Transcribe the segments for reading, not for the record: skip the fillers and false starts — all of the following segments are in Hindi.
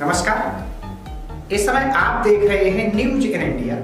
नमस्कार। इस समय आप देख रहे हैं news in India.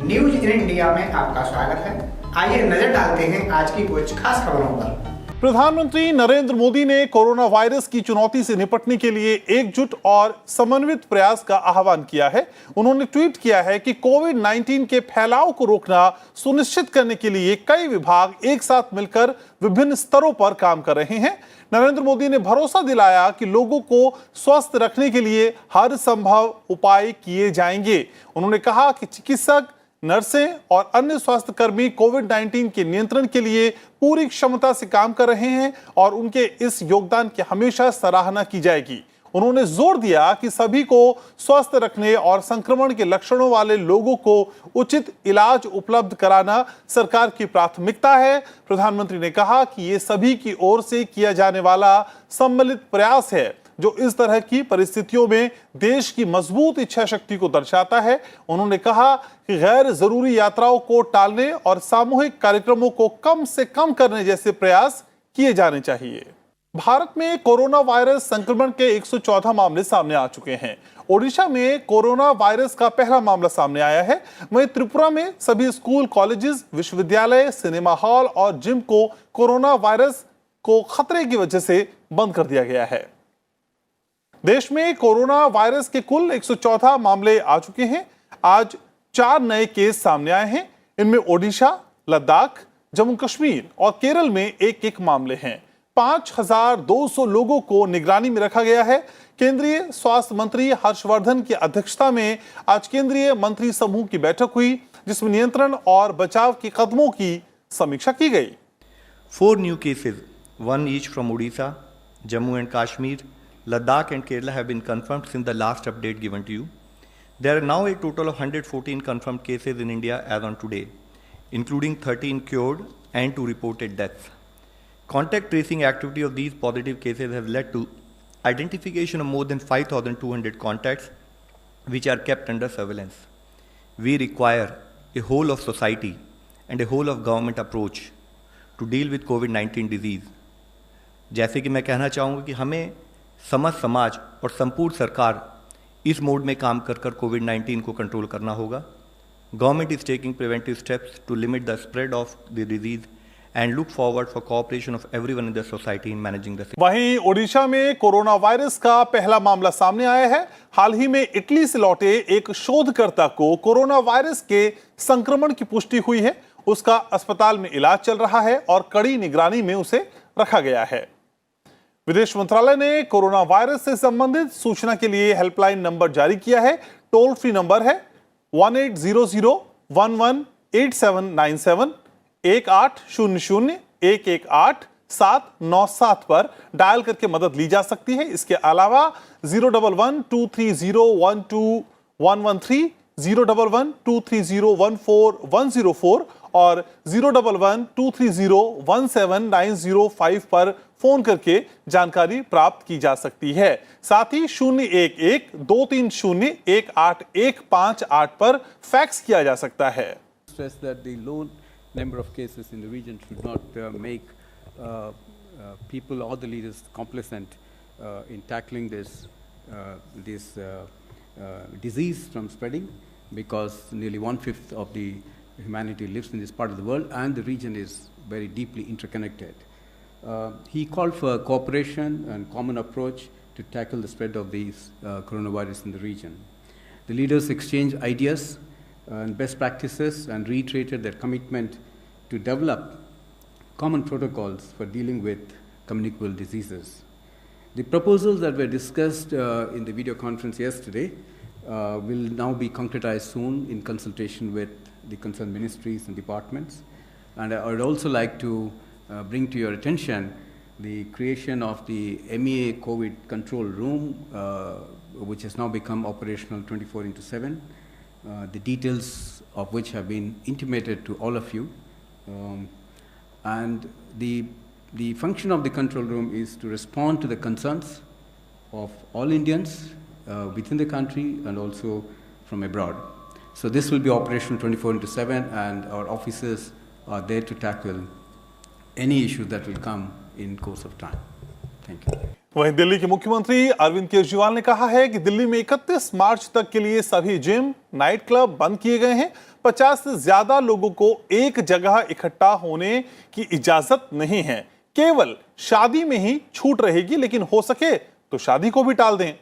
News in India में आपका स्वागत है। आइए नजर डालते हैं आज की कुछ खास खबरों पर। प्रधानमंत्री नरेंद्र मोदी ने कोरोना वायरस की चुनौती से निपटने के लिए एकजुट और समन्वित प्रयास का आह्वान किया है। उन्होंने ट्वीट किया है कि कोविड-19 के फैलाव को रोकना सुनिश्चित करने के लिए कई विभाग एक साथ मिलकर विभिन्न स्तरों पर काम कर रहे हैं। नरेंद्र मोदी ने भरोसा दिलाया कि लोगों को स्वस्थ रखने के लिए हर संभव उपाय किए जाएंगे। उन्होंने कहा कि चिकित्सक, नर्सें और अन्य स्वास्थ्यकर्मी कोविड-19 के नियंत्रण के लिए पूरी क्षमता से काम कर रहे हैं और उनके इस योगदान की हमेशा सराहना की जाएगी। उन्होंने जोर दिया कि सभी को स्वस्थ रखने और संक्रमण के लक्षणों वाले लोगों को उचित इलाज उपलब्ध कराना सरकार की प्राथमिकता है। प्रधानमंत्री ने कहा कि ये सभी की ओर से किया जाने वाला सम्मिलित प्रयास है जो इस तरह की परिस्थितियों में देश की मजबूत इच्छा शक्ति को दर्शाता है। उन्होंने कहा कि गैर जरूरी यात्राओं को टालने और सामूहिक कार्यक्रमों को कम से कम करने जैसे प्रयास किए जाने चाहिए। भारत में कोरोना वायरस संक्रमण के 114 मामले सामने आ चुके हैं। ओडिशा में कोरोना वायरस का पहला मामला सामने आया है। वहीं त्रिपुरा में सभी स्कूल, कॉलेजेस, विश्वविद्यालय, सिनेमा हॉल और जिम को कोरोना वायरस को खतरे की वजह से बंद कर दिया गया है। देश में कोरोना वायरस के कुल 114 मामले आ चुके हैं। आज 4 नए केस सामने आए हैं। इनमें ओडिशा, लद्दाख, जम्मू कश्मीर और केरल में एक मामले हैं। 5200 लोगों को निगरानी में रखा गया है। केंद्रीय स्वास्थ्य मंत्री हर्षवर्धन की अध्यक्षता में आज केंद्रीय मंत्री समूह की बैठक हुई, जिसमें नियंत्रण और बचाव के कदमों की समीक्षा की गई। 4 new cases, 1 each from Odisha, Jammu and Kashmir, Ladakh and Kerala have been confirmed since the last update given to you. There are now a total of 114 confirmed cases in India as on today, including 13 cured and 2 reported deaths. Contact tracing activity of these positive cases has led to identification of more than 5,200 contacts which are kept under surveillance. We require a whole of society and a whole of government approach to deal with COVID-19 disease. जैसे कि मैं कहना चाहूँगा कि हमें समाज और संपूर्ण सरकार इस मोड में काम कर कोविड-19 को कंट्रोल करना होगा। Government is taking preventive steps to limit the spread of the disease and look forward for cooperation of everyone in the society in managing the. वहीं ओडिशा में कोरोना वायरस का पहला मामला सामने आया है। हाल ही में इटली से लौटे एक शोधकर्ता को कोरोना वायरस के संक्रमण की पुष्टि हुई है। उसका अस्पताल में इलाज चल रहा है और कड़ी निगरानी में उसे रखा गया है। विदेश मंत्रालय ने कोरोना वायरस से संबंधित सूचना के लिए हेल्पलाइन नंबर जारी किया है। टोल फ्री नंबर है 1800118797 1800118797 पर डायल करके मदद ली जा सकती है। इसके अलावा 01123012113, 01123014104 और 01123017905 पर फोन करके जानकारी प्राप्त की जा सकती है। साथ ही 01123018115 पर फैक्स किया जा सकता है। Stress that the low number of cases in the region should not make people or the leaders complacent in tackling this disease from spreading, because nearly 1/5 of the humanity lives in this part of the world and the region is very deeply interconnected. He called for cooperation and common approach to tackle the spread of these coronavirus in the region. The leaders exchanged ideas and best practices and reiterated their commitment to develop common protocols for dealing with communicable diseases. The proposals that were discussed in the video conference yesterday will now be concretized soon in consultation with the concerned ministries and departments. And I would also like to bring to your attention the creation of the MEA COVID control room, which has now become operational 24/7. The details of which have been intimated to all of you. And the function of the control room is to respond to the concerns of all Indians within the country and also from abroad. So this will be operational 24/7 and our officers are there to tackle any issue that will come in course of time. Thank you. वहीं दिल्ली के मुख्यमंत्री अरविंद केजरीवाल ने कहा है कि दिल्ली में 31 मार्च तक के लिए सभी जिम, नाइट क्लब बंद किए गए हैं। 50 से ज्यादा लोगों को एक जगह इकट्ठा होने की इजाजत नहीं है। केवल शादी में ही छूट रहेगी, लेकिन हो सके तो शादी को भी टाल दें।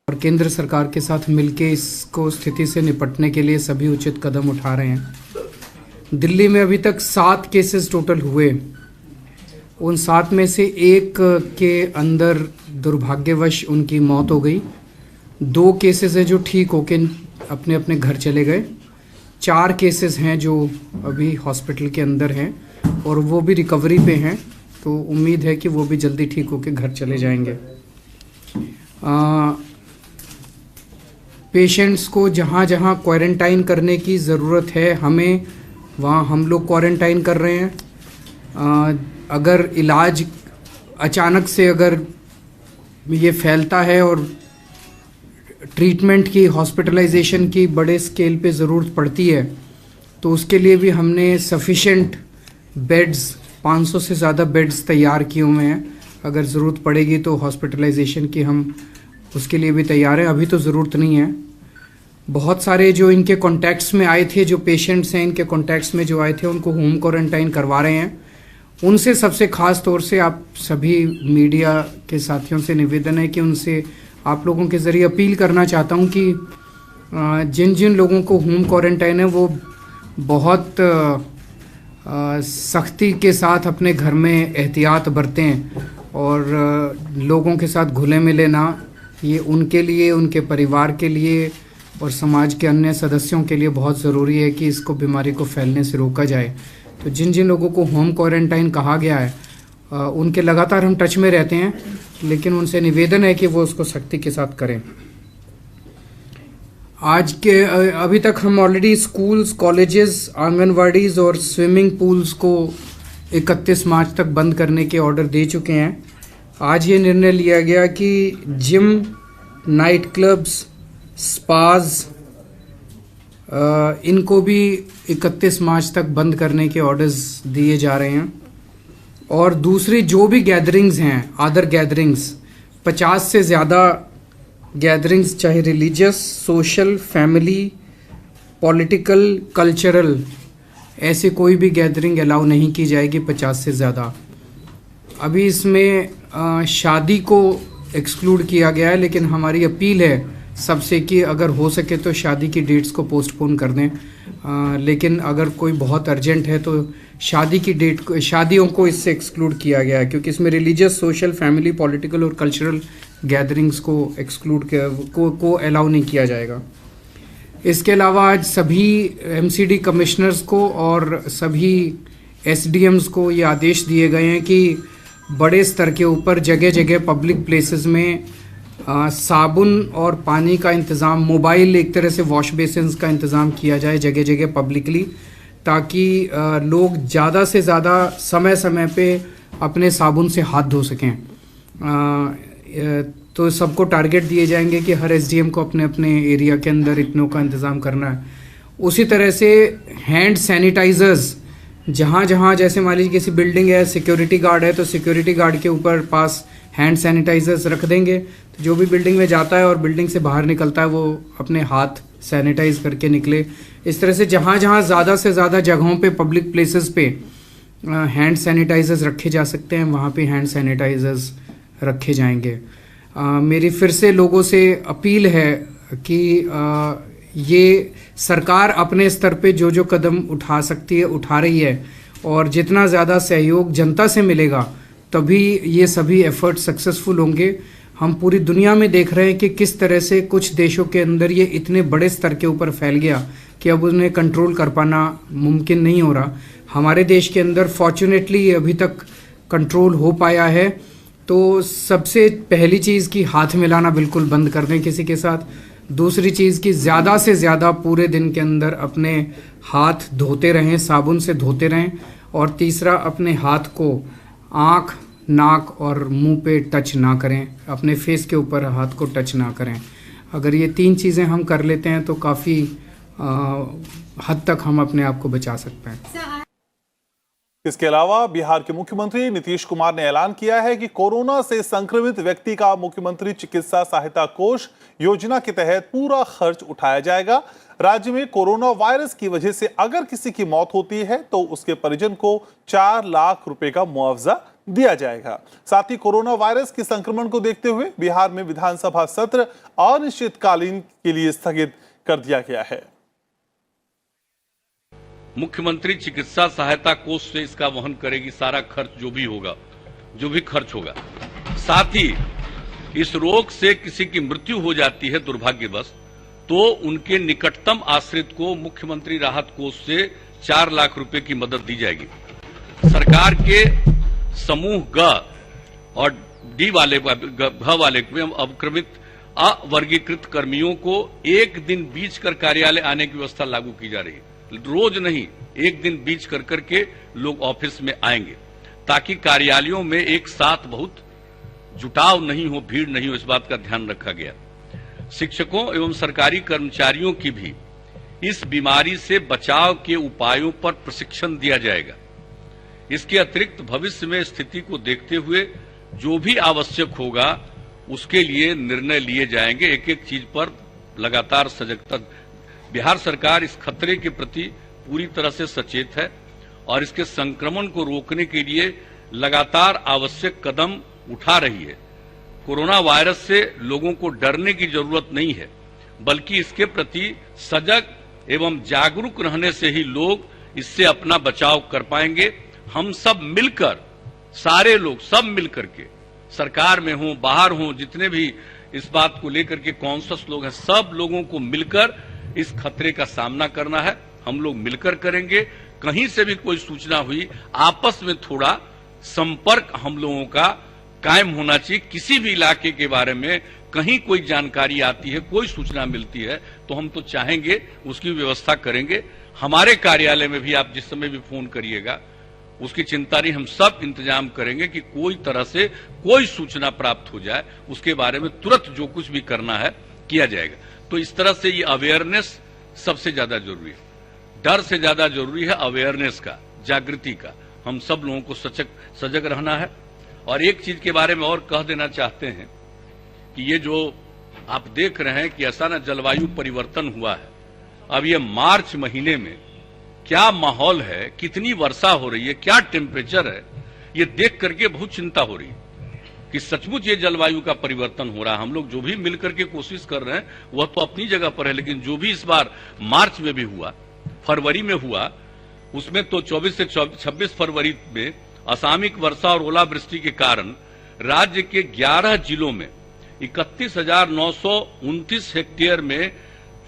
और केंद्र सरकार के साथ मिलकर इसको स्थिति से निपटने के लिए सभी उचित कदम उठा रहे हैं। दिल्ली में अभी तक 7 केसेस टोटल हुए। उन 7 में से 1 के अंदर दुर्भाग्यवश उनकी मौत हो गई। 2 केसेस है जो ठीक होके अपने अपने घर चले गए। 4 केसेस हैं जो अभी हॉस्पिटल के अंदर हैं और वो भी रिकवरी पे हैं, तो उम्मीद है कि वो भी जल्दी ठीक होके घर चले जाएंगे। पेशेंट्स को जहाँ जहाँ क्वारंटाइन करने की ज़रूरत है हमें वहाँ हम लोग क्वारंटाइन कर रहे हैं। अगर इलाज अचानक से अगर ये फैलता है और ट्रीटमेंट की, हॉस्पिटलाइजेशन की बड़े स्केल पे ज़रूरत पड़ती है, तो उसके लिए भी हमने सफिशेंट बेड्स, 500 से ज़्यादा बेड्स तैयार किए हुए हैं। अगर ज़रूरत पड़ेगी तो हॉस्पिटलाइजेशन की हम उसके लिए भी तैयार हैं। अभी तो ज़रूरत नहीं है। बहुत सारे जो इनके कॉन्टैक्ट्स में आए थे, जो पेशेंट्स हैं इनके कॉन्टैक्ट्स में जो आए थे, उनको होम क्वारंटाइन करवा रहे हैं। उनसे सबसे ख़ास तौर से आप सभी मीडिया के साथियों से निवेदन है कि उनसे आप लोगों के ज़रिए अपील करना चाहता हूं कि जिन जिन लोगों को होम क्वारंटाइन है वो बहुत सख्ती के साथ अपने घर में एहतियात बरतें और लोगों के साथ घुले मिले ना। ये उनके लिए, उनके परिवार के लिए और समाज के अन्य सदस्यों के लिए बहुत ज़रूरी है कि इसको, बीमारी को फैलने से रोका जाए। तो जिन जिन लोगों को होम क्वारंटाइन कहा गया है उनके लगातार हम टच में रहते हैं, लेकिन उनसे निवेदन है कि वो उसको सख्ती के साथ करें। आज के अभी तक हम ऑलरेडी स्कूल्स, कॉलेजेस, आंगनवाड़ीज़ और स्विमिंग पूल्स को 31 मार्च तक बंद करने के ऑर्डर दे चुके हैं। आज ये निर्णय लिया गया कि जिम, नाइट क्लब्स, स्पाज, इनको भी 31 मार्च तक बंद करने के ऑर्डर्स दिए जा रहे हैं। और दूसरी जो भी गैदरिंग्स हैं, अदर गैदरिंग्स, 50 से ज़्यादा गैदरिंग्स, चाहे religious, social, family, political, cultural, ऐसे कोई भी गैदरिंग अलाउ नहीं की जाएगी 50 से ज़्यादा। अभी इसमें शादी को एक्सक्लूड किया गया है, लेकिन हमारी अपील है सबसे कि अगर हो सके तो शादी की डेट्स को पोस्टपोन कर दें। लेकिन अगर कोई बहुत अर्जेंट है तो शादी की डेट को, शादियों को इससे एक्सक्लूड किया गया है, क्योंकि इसमें रिलीजियस, सोशल, फैमिली, पॉलिटिकल और कल्चरल गैदरिंग्स को एक्सक्लूड को अलाउ नहीं किया जाएगा। इसके अलावा आज सभी एमसीडी कमिश्नर्स को और सभी एसडीएम्स को ये आदेश दिए गए हैं कि बड़े स्तर के ऊपर जगह जगह पब्लिक प्लेसेस में साबुन और पानी का इंतज़ाम, मोबाइल, एक तरह से वॉश बेसिन्स का इंतज़ाम किया जाए जगह जगह पब्लिकली, ताकि लोग ज़्यादा से ज़्यादा समय समय पे अपने साबुन से हाथ धो सकें। तो सबको टारगेट दिए जाएंगे कि हर एसडीएम को अपने अपने एरिया के अंदर इतनों का इंतज़ाम करना है। उसी तरह से हैंड सैनिटाइज़र्स, जहाँ जहाँ, जैसे मान लीजिए किसी बिल्डिंग है, सिक्योरिटी गार्ड है, तो सिक्योरिटी गार्ड के ऊपर पास हैंड सैनिटाइजर्स रख देंगे। तो जो भी बिल्डिंग में जाता है और बिल्डिंग से बाहर निकलता है वो अपने हाथ सैनिटाइज करके निकले। इस तरह से जहाँ जहाँ ज़्यादा से ज़्यादा जगहों पे, पब्लिक प्लेसेस पे हैंड सैनिटाइजर्स रखे जा सकते हैं, वहाँ पे हैंड सैनिटाइजर्स रखे जाएंगे। मेरी फिर से लोगों से अपील है कि ये सरकार अपने स्तर पे जो जो कदम उठा सकती है उठा रही है, और जितना ज़्यादा सहयोग जनता से मिलेगा तभी ये सभी एफर्ट सक्सेसफुल होंगे। हम पूरी दुनिया में देख रहे हैं कि किस तरह से कुछ देशों के अंदर ये इतने बड़े स्तर के ऊपर फैल गया कि अब उन्हें कंट्रोल कर पाना मुमकिन नहीं हो रहा। हमारे देश के अंदर फॉर्चुनेटली ये अभी तक कंट्रोल हो पाया है। तो सबसे पहली चीज़ कि हाथ मिलाना बिल्कुल बंद कर दें किसी के साथ। दूसरी चीज़ कि ज़्यादा से ज़्यादा पूरे दिन के अंदर अपने हाथ धोते रहें, साबुन से धोते रहें। और तीसरा, अपने हाथ को आँख, नाक और मुंह पे टच ना करें, अपने फेस के ऊपर हाथ को टच ना करें। अगर ये 3 चीज़ें हम कर लेते हैं तो काफ़ी हद तक हम अपने आप को बचा सकते हैं। इसके अलावा बिहार के मुख्यमंत्री नीतीश कुमार ने ऐलान किया है कि कोरोना से संक्रमित व्यक्ति का मुख्यमंत्री चिकित्सा सहायता कोष योजना के तहत पूरा खर्च उठाया जाएगा। राज्य में कोरोना वायरस की वजह से अगर किसी की मौत होती है तो उसके परिजन को 4 लाख रुपए का मुआवजा दिया जाएगा। साथ ही कोरोना वायरस के संक्रमण को देखते हुए बिहार में विधानसभा सत्र अनिश्चितकालीन के लिए स्थगित कर दिया गया है। मुख्यमंत्री चिकित्सा सहायता कोष से इसका वहन करेगी सारा खर्च जो भी खर्च होगा। साथ ही इस रोग से किसी की मृत्यु हो जाती है दुर्भाग्यवश, तो उनके निकटतम आश्रित को मुख्यमंत्री राहत कोष से 4 लाख रुपए की मदद दी जाएगी। सरकार के समूह ग और डी वाले घ वाले अवक्रमित अवर्गीकृत कर्मियों को एक दिन बीच कर कार्यालय आने की व्यवस्था लागू की जा रही है। रोज नहीं, एक दिन बीच कर करके लोग ऑफिस में आएंगे, ताकि कार्यालयों में एक साथ बहुत जुटाव नहीं हो, भीड़ नहीं हो, इस बात का ध्यान रखा गया। शिक्षकों एवं सरकारी कर्मचारियों की भी इस बीमारी से बचाव के उपायों पर प्रशिक्षण दिया जाएगा। इसके अतिरिक्त भविष्य में स्थिति को देखते हुए जो भी आवश्यक होगा उसके लिए निर्णय लिए जाएंगे। एक एक चीज पर लगातार सजगता। बिहार सरकार इस खतरे के प्रति पूरी तरह से सचेत है और इसके संक्रमण को रोकने के लिए लगातार आवश्यक कदम उठा रही है। कोरोना वायरस से लोगों को डरने की जरूरत नहीं है, बल्कि इसके प्रति सजग एवं जागरूक रहने से ही लोग इससे अपना बचाव कर पाएंगे। हम सब मिलकर, सारे लोग सब मिलकर के, सरकार में हो बाहर हो, जितने भी इस बात को लेकर के कॉन्शियस लोग हैं, सब लोगों को मिलकर इस खतरे का सामना करना है। हम लोग मिलकर करेंगे। कहीं से भी कोई सूचना हुई, आपस में थोड़ा संपर्क हम लोगों का कायम होना चाहिए। किसी भी इलाके के बारे में कहीं कोई जानकारी आती है, कोई सूचना मिलती है, तो हम तो चाहेंगे उसकी व्यवस्था करेंगे। हमारे कार्यालय में भी आप जिस समय भी फोन करिएगा, उसकी चिंता नहीं, हम सब इंतजाम करेंगे कि कोई तरह से कोई सूचना प्राप्त हो जाए, उसके बारे में तुरंत जो कुछ भी करना है किया जाएगा। तो इस तरह से ये अवेयरनेस सबसे ज्यादा जरूरी है। डर से ज्यादा जरूरी है अवेयरनेस का, जागृति का। हम सब लोगों को सजग रहना है। और एक चीज के बारे में और कह देना चाहते हैं कि ये जो आप देख रहे हैं कि ऐसा ना जलवायु परिवर्तन हुआ है, अब ये मार्च महीने में क्या माहौल है, कितनी वर्षा हो रही है, क्या टेम्परेचर है, ये देख करके बहुत चिंता हो रही है कि सचमुच ये जलवायु का परिवर्तन हो रहा है। हम लोग जो भी मिलकर के कोशिश कर रहे हैं वह तो अपनी जगह पर है, लेकिन जो भी इस बार मार्च में भी हुआ, फरवरी में हुआ, उसमें तो 24 से 26 फरवरी में असामयिक वर्षा और ओलावृष्टि के कारण राज्य के 11 जिलों में 31,929 हेक्टेयर में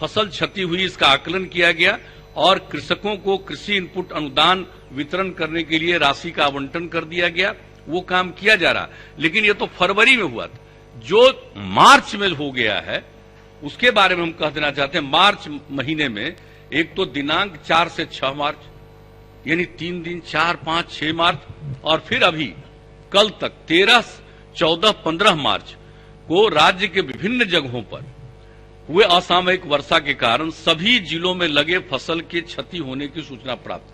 फसल क्षति हुई। इसका आकलन किया गया और कृषकों को कृषि इनपुट अनुदान वितरण करने के लिए राशि का आवंटन कर दिया गया। वो काम किया जा रहा, लेकिन ये तो फरवरी में हुआ था। जो मार्च में हो गया है उसके बारे में हम कह देना चाहते हैं। मार्च महीने में एक तो दिनांक 4 से 6 मार्च, यानी 3 दिन, 4, 5, 6 मार्च, और फिर अभी कल तक 13, 14, 15 मार्च को राज्य के विभिन्न जगहों पर हुए असामयिक वर्षा के कारण सभी जिलों में लगे फसल के क्षति होने की सूचना प्राप्त है,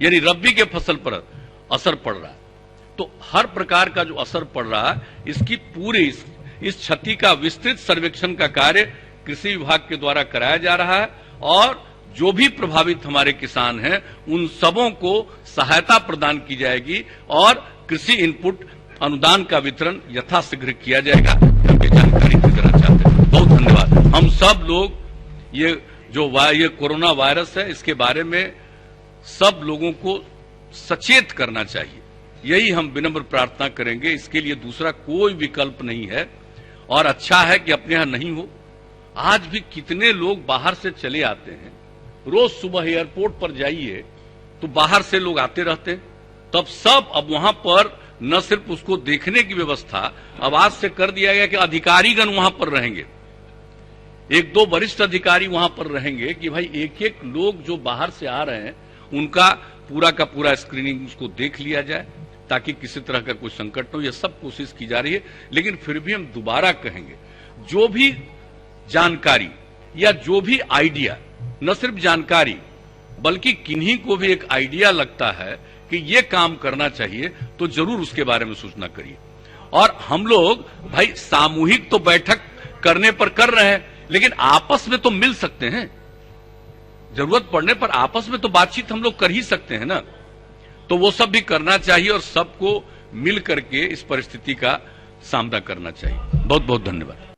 यानी रबी के फसल पर असर पड़ रहा है। तो हर प्रकार का जो असर पड़ रहा है, इसकी पूरी इस क्षति का विस्तृत सर्वेक्षण का कार्य कृषि विभाग के द्वारा कराया जा रहा है और जो भी प्रभावित हमारे किसान हैं उन सबों को सहायता प्रदान की जाएगी और कृषि इनपुट अनुदान का वितरण यथाशीघ्र किया जाएगा। हम ये जानकारी देना चाहते हैं। बहुत धन्यवाद। हम सब लोग ये कोरोना वायरस है, इसके बारे में सब लोगों को सचेत करना चाहिए। यही हम विनम्र प्रार्थना करेंगे। इसके लिए दूसरा कोई विकल्प नहीं है और अच्छा है कि अपने यहां नहीं हो। आज भी कितने लोग बाहर से चले आते हैं, रोज सुबह एयरपोर्ट पर जाइए तो बाहर से लोग आते रहते हैं। तब सब अब वहां पर न सिर्फ उसको देखने की व्यवस्था अब आज से कर दिया गया कि अधिकारीगण वहां पर रहेंगे, 1-2 वरिष्ठ अधिकारी वहां पर रहेंगे कि भाई एक एक लोग जो बाहर से आ रहे हैं उनका पूरा का पूरा स्क्रीनिंग उसको देख लिया जाए ताकि किसी तरह का कोई संकट न हो। यह सब कोशिश की जा रही है, लेकिन फिर भी हम दोबारा कहेंगे, जो भी जानकारी या जो भी आइडिया, न सिर्फ जानकारी बल्कि किन्हीं को भी एक आइडिया लगता है कि ये काम करना चाहिए तो जरूर उसके बारे में सूचना करिए। और हम लोग भाई सामूहिक तो बैठक करने पर कर रहे हैं, लेकिन आपस में तो मिल सकते हैं, जरूरत पड़ने पर आपस में तो बातचीत हम लोग कर ही सकते हैं ना। तो वो सब भी करना चाहिए और सबको मिल करके इस परिस्थिति का सामना करना चाहिए। बहुत बहुत धन्यवाद।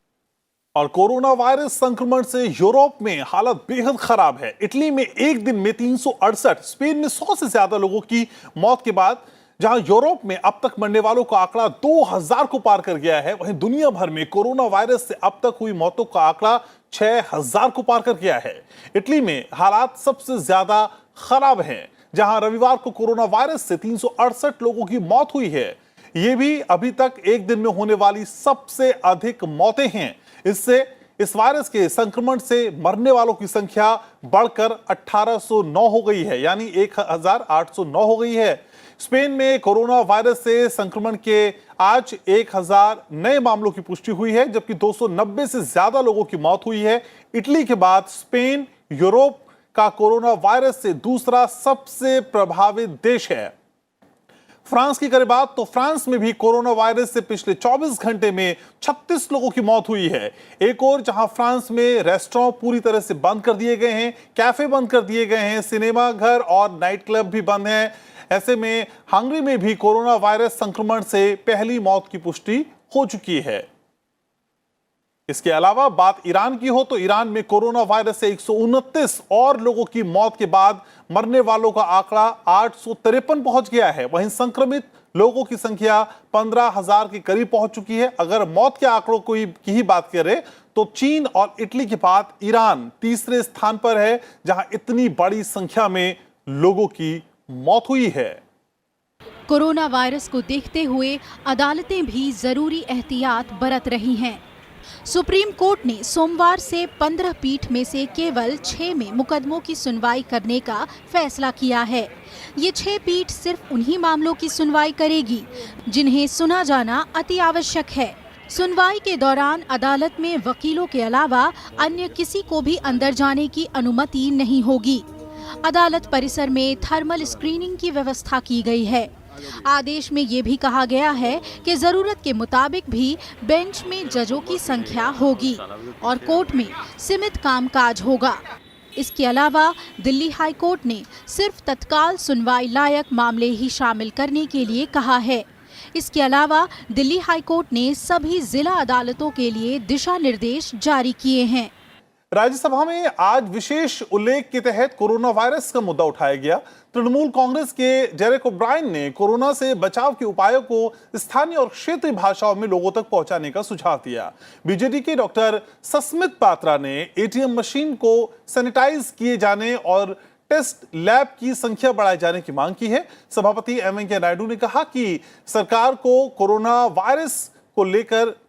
और कोरोना वायरस संक्रमण से यूरोप में हालत बेहद खराब है। इटली में एक दिन में 368, स्पेन में 100 से ज्यादा लोगों की मौत के बाद जहां यूरोप में अब तक मरने वालों का आंकड़ा 2000 को पार कर गया है, वहीं दुनिया भर में कोरोना वायरस से अब तक हुई मौतों का आंकड़ा 6000 को पार कर गया है। इटली में हालात सबसे ज्यादा खराब हैं, जहां रविवार को कोरोना वायरस से 368 लोगों की मौत हुई है। यह भी अभी तक एक दिन में होने वाली सबसे अधिक मौतें हैं। इससे इस वायरस के संक्रमण से मरने वालों की संख्या बढ़कर 1809 हो गई है, यानी 1809 हो गई है। स्पेन में कोरोना वायरस से संक्रमण के आज 1000 नए मामलों की पुष्टि हुई है, जबकि 290 से ज्यादा लोगों की मौत हुई है। इटली के बाद स्पेन यूरोप का कोरोना वायरस से दूसरा सबसे प्रभावित देश है। फ्रांस की करें बात तो फ्रांस में भी कोरोना वायरस से पिछले 24 घंटे में 36 लोगों की मौत हुई है। एक और जहां फ्रांस में रेस्टोरेंट पूरी तरह से बंद कर दिए गए हैं, कैफे बंद कर दिए गए हैं, सिनेमा घर और नाइट क्लब भी बंद हैं। ऐसे में हंगरी में भी कोरोना वायरस संक्रमण से पहली मौत की पुष्टि हो चुकी है। इसके अलावा बात ईरान की हो तो ईरान में कोरोना वायरस से 129 और लोगों की मौत के बाद मरने वालों का आंकड़ा 853 पहुंच गया है। वहीं संक्रमित लोगों की संख्या 15,000 के करीब पहुंच चुकी है। अगर मौत के आंकड़ों की ही बात करें तो चीन और इटली के बाद ईरान तीसरे स्थान पर है, जहां इतनी बड़ी संख्या में लोगों की मौत हुई है। कोरोना वायरस को देखते हुए अदालतें भी जरूरी एहतियात बरत रही हैं। सुप्रीम कोर्ट ने सोमवार से 15 पीठ में से केवल 6 में मुकदमों की सुनवाई करने का फैसला किया है। ये 6 पीठ सिर्फ उन्हीं मामलों की सुनवाई करेगी जिन्हें सुना जाना अति आवश्यक है। सुनवाई के दौरान अदालत में वकीलों के अलावा अन्य किसी को भी अंदर जाने की अनुमति नहीं होगी। अदालत परिसर में थर्मल स्क्रीनिंग की व्यवस्था की गई है। आदेश में ये भी कहा गया है कि जरूरत के मुताबिक भी बेंच में जजों की संख्या होगी और कोर्ट में सीमित कामकाज होगा। इसके अलावा दिल्ली हाई कोर्ट ने सिर्फ तत्काल सुनवाई लायक मामले ही शामिल करने के लिए कहा है। इसके अलावा दिल्ली हाई कोर्ट ने सभी जिला अदालतों के लिए दिशा निर्देश जारी किए हैं। राज्यसभा में आज विशेष उल्लेख के तहत कोरोना वायरस का मुद्दा उठाया गया। तृणमूल कांग्रेस के डेरेक ओब्रायन ने कोरोना से बचाव के उपायों को स्थानीय और क्षेत्रीय भाषाओं में लोगों तक पहुंचाने का सुझाव दिया। बीजेडी के डॉक्टर सस्मित पात्रा ने एटीएम मशीन को सैनिटाइज किए जाने और टेस्ट लैब की संख्या बढ़ाए जाने की मांग की है। सभापति एम वेंकैया नायडू ने कहा कि सरकार को कोरोना वायरस को लेकर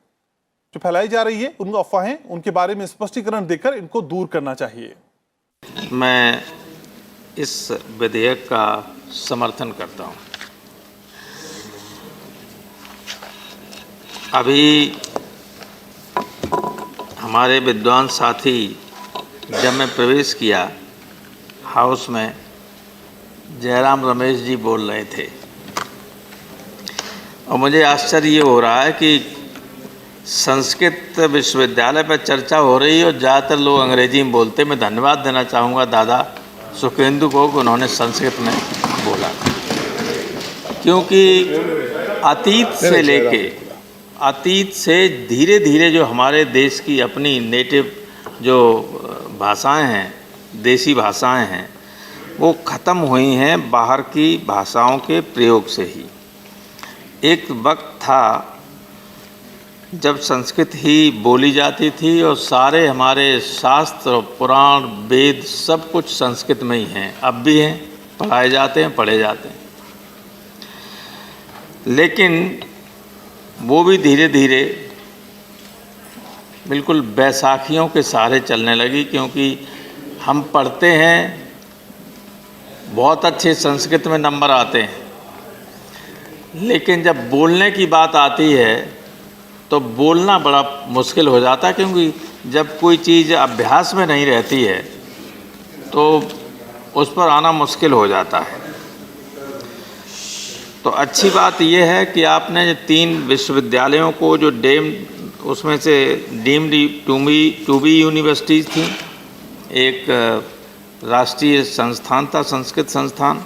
जो फैलाई जा रही है उनको अफवाहें, उनके बारे में स्पष्टीकरण देकर इनको दूर करना चाहिए। मैं इस विधेयक का समर्थन करता हूं। अभी हमारे विद्वान साथी जब मैं प्रवेश किया हाउस में, जयराम रमेश जी बोल रहे थे और मुझे आश्चर्य ये हो रहा है कि संस्कृत विश्वविद्यालय पर चर्चा हो रही है और ज़्यादातर लोग अंग्रेजी में बोलते। मैं धन्यवाद देना चाहूँगा दादा सुखेंदु को कि उन्होंने संस्कृत में बोला, क्योंकि अतीत से धीरे धीरे जो हमारे देश की अपनी नेटिव जो भाषाएं हैं, देसी भाषाएं हैं, वो ख़त्म हुई हैं बाहर की भाषाओं के प्रयोग से ही। एक वक्त था जब संस्कृत ही बोली जाती थी और सारे हमारे शास्त्र, पुराण, वेद सब कुछ संस्कृत में ही हैं, अब भी हैं, पढ़ाए जाते हैं, पढ़े जाते हैं। लेकिन वो भी धीरे धीरे बिल्कुल बैसाखियों के सहारे चलने लगी, क्योंकि हम पढ़ते हैं, बहुत अच्छे संस्कृत में नंबर आते हैं, लेकिन जब बोलने की बात आती है तो बोलना बड़ा मुश्किल हो जाता है, क्योंकि जब कोई चीज़ अभ्यास में नहीं रहती है तो उस पर आना मुश्किल हो जाता है। तो अच्छी बात यह है कि आपने 3 विश्वविद्यालयों को जो उसमें से डीम्ड टू बी यूनिवर्सिटीज़ थी, एक राष्ट्रीय संस्थान था संस्कृत संस्थान,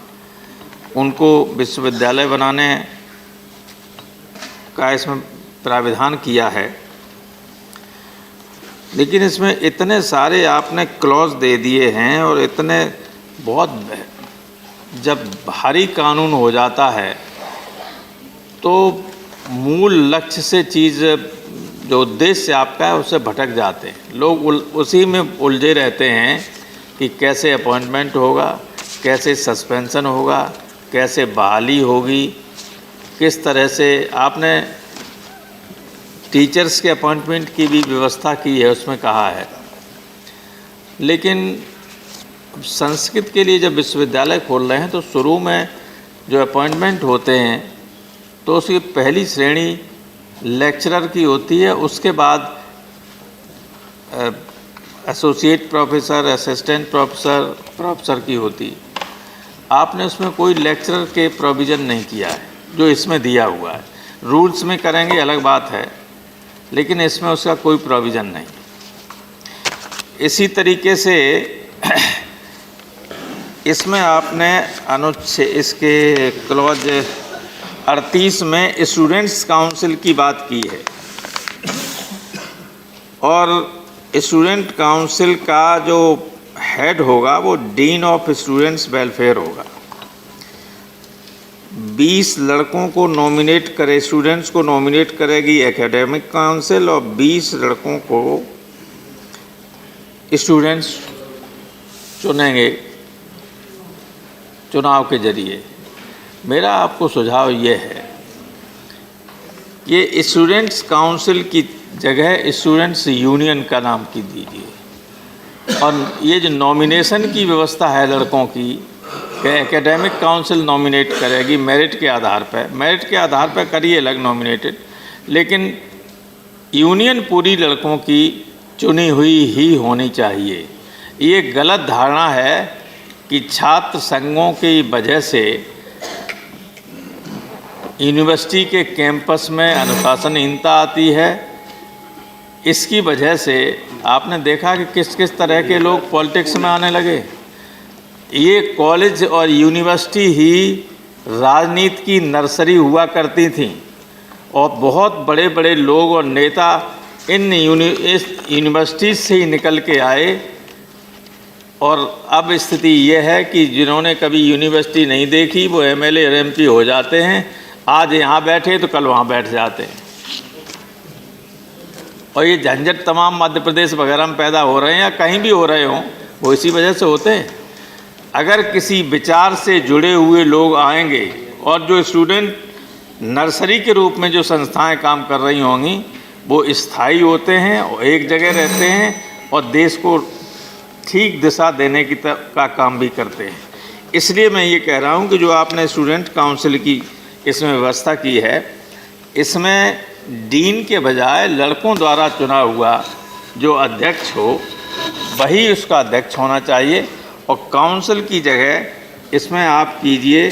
उनको विश्वविद्यालय बनाने का इसमें प्राविधान किया है। लेकिन इसमें इतने सारे आपने क्लॉज दे दिए हैं और इतने बहुत, जब भारी कानून हो जाता है तो मूल लक्ष्य से चीज़, जो उद्देश्य आपका है, उससे भटक जाते हैं लोग। उसी में उलझे रहते हैं कि कैसे अपॉइंटमेंट होगा, कैसे सस्पेंशन होगा, कैसे बहाली होगी, किस तरह से। आपने टीचर्स के अपॉइंटमेंट की भी व्यवस्था की है, उसमें कहा है। लेकिन संस्कृत के लिए जब विश्वविद्यालय खोल रहे हैं तो शुरू में जो अपॉइंटमेंट होते हैं तो उसकी पहली श्रेणी लेक्चरर की होती है, उसके बाद associate professor, assistant professor, professor की होती। आपने उसमें कोई लेक्चरर के प्रोविज़न नहीं किया है, जो इसमें दिया हुआ है। रूल्स में करेंगे अलग बात है, लेकिन इसमें उसका कोई प्रोविज़न नहीं। इसी तरीके से इसमें आपने अनुच्छेद, इसके क्लॉज 38 में स्टूडेंट्स काउंसिल की बात की है, और स्टूडेंट काउंसिल का जो हेड होगा वो डीन ऑफ स्टूडेंट्स वेलफेयर होगा। 20 लड़कों को नॉमिनेट करे, स्टूडेंट्स को नॉमिनेट करेगी एकेडमिक काउंसिल, और 20 लड़कों को स्टूडेंट्स चुनेंगे चुनाव के जरिए। मेरा आपको सुझाव ये है कि स्टूडेंट्स काउंसिल की जगह स्टूडेंट्स यूनियन का नाम की दीजिए। और ये जो नॉमिनेशन की व्यवस्था है लड़कों की, कि एकेडमिक काउंसिल नॉमिनेट करेगी मेरिट के आधार पर, मेरिट के आधार पर करिए अलग नॉमिनेटेड, लेकिन यूनियन पूरी लड़कों की चुनी हुई ही होनी चाहिए। ये गलत धारणा है कि छात्र संघों की वजह से यूनिवर्सिटी के कैंपस में अनुशासनहीनता आती है। इसकी वजह से आपने देखा कि किस किस तरह के लोग पॉलिटिक्स में आने लगे। ये कॉलेज और यूनिवर्सिटी ही राजनीति की नर्सरी हुआ करती थी, और बहुत बड़े बड़े लोग और नेता इन यूनिवर्सिटी से ही निकल के आए। और अब स्थिति ये है कि जिन्होंने कभी यूनिवर्सिटी नहीं देखी वो एमएलए और एमपी हो जाते हैं। आज यहाँ बैठे तो कल वहाँ बैठ जाते हैं, और ये झंझट तमाम मध्य प्रदेश वगैरह में पैदा हो रहे हैं या कहीं भी हो रहे हों, वो इसी वजह से होते हैं। अगर किसी विचार से जुड़े हुए लोग आएंगे, और जो स्टूडेंट नर्सरी के रूप में जो संस्थाएं काम कर रही होंगी, वो स्थायी होते हैं और एक जगह रहते हैं और देश को ठीक दिशा देने की का काम भी करते हैं। इसलिए मैं ये कह रहा हूँ कि जो आपने स्टूडेंट काउंसिल की इसमें व्यवस्था की है, इसमें डीन के बजाय लड़कों द्वारा चुना हुआ जो अध्यक्ष हो वही उसका अध्यक्ष होना चाहिए, और काउंसिल की जगह इसमें आप कीजिए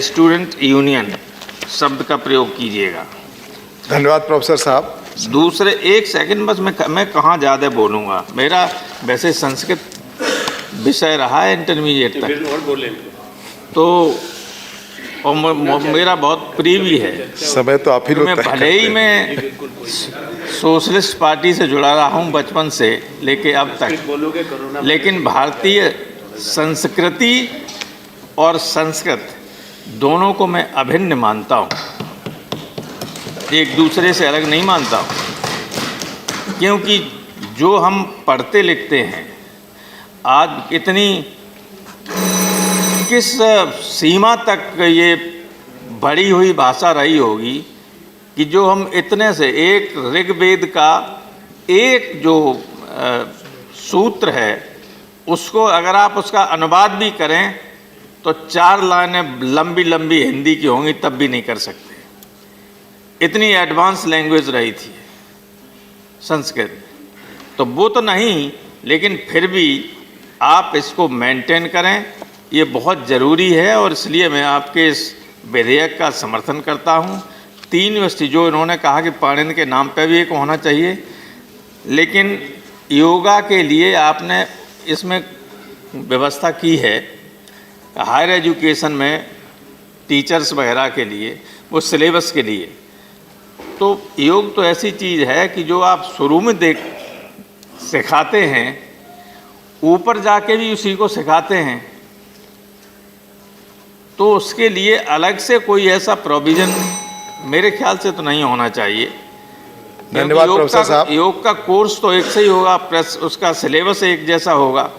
स्टूडेंट यूनियन शब्द का प्रयोग कीजिएगा। धन्यवाद प्रोफेसर साहब। दूसरे, एक सेकंड बस, मैं कहाँ ज़्यादा बोलूँगा। मेरा वैसे संस्कृत विषय रहा है इंटरमीडिएट तक, तो और मेरा बहुत प्रिय भी है। समय तो आप ही लोग मैं भले ही मैं सोशलिस्ट पार्टी से जुड़ा रहा हूँ बचपन से लेके अब तक, लेकिन भारतीय संस्कृति और संस्कृत दोनों को मैं अभिन्न मानता हूँ, एक दूसरे से अलग नहीं मानता हूँ। क्योंकि जो हम पढ़ते लिखते हैं आज इतनी किस सीमा तक ये बढ़ी हुई भाषा रही होगी कि जो हम इतने से एक ऋग्वेद का एक जो सूत्र है उसको अगर आप उसका अनुवाद भी करें तो 4 लाइनें लंबी लंबी हिंदी की होंगी तब भी नहीं कर सकते, इतनी एडवांस लैंग्वेज रही थी संस्कृत। तो वो तो नहीं, लेकिन फिर भी आप इसको मेंटेन करें ये बहुत ज़रूरी है और इसलिए मैं आपके इस विधेयक का समर्थन करता हूँ। 3 यूनिवर्सिटी जो इन्होंने कहा कि पाणिनि के नाम पे भी एक होना चाहिए, लेकिन योगा के लिए आपने इसमें व्यवस्था की है हायर एजुकेशन में टीचर्स वगैरह के लिए, वो सिलेबस के लिए। तो योग तो ऐसी चीज़ है कि जो आप शुरू में सिखाते हैं, ऊपर जाके भी उसी को सिखाते हैं, तो उसके लिए अलग से कोई ऐसा प्रोविज़न मेरे ख्याल से तो नहीं होना चाहिए। धन्यवाद प्रोफेसर साहब। योग का कोर्स तो एक से ही होगा, प्लस उसका सिलेबस एक जैसा होगा।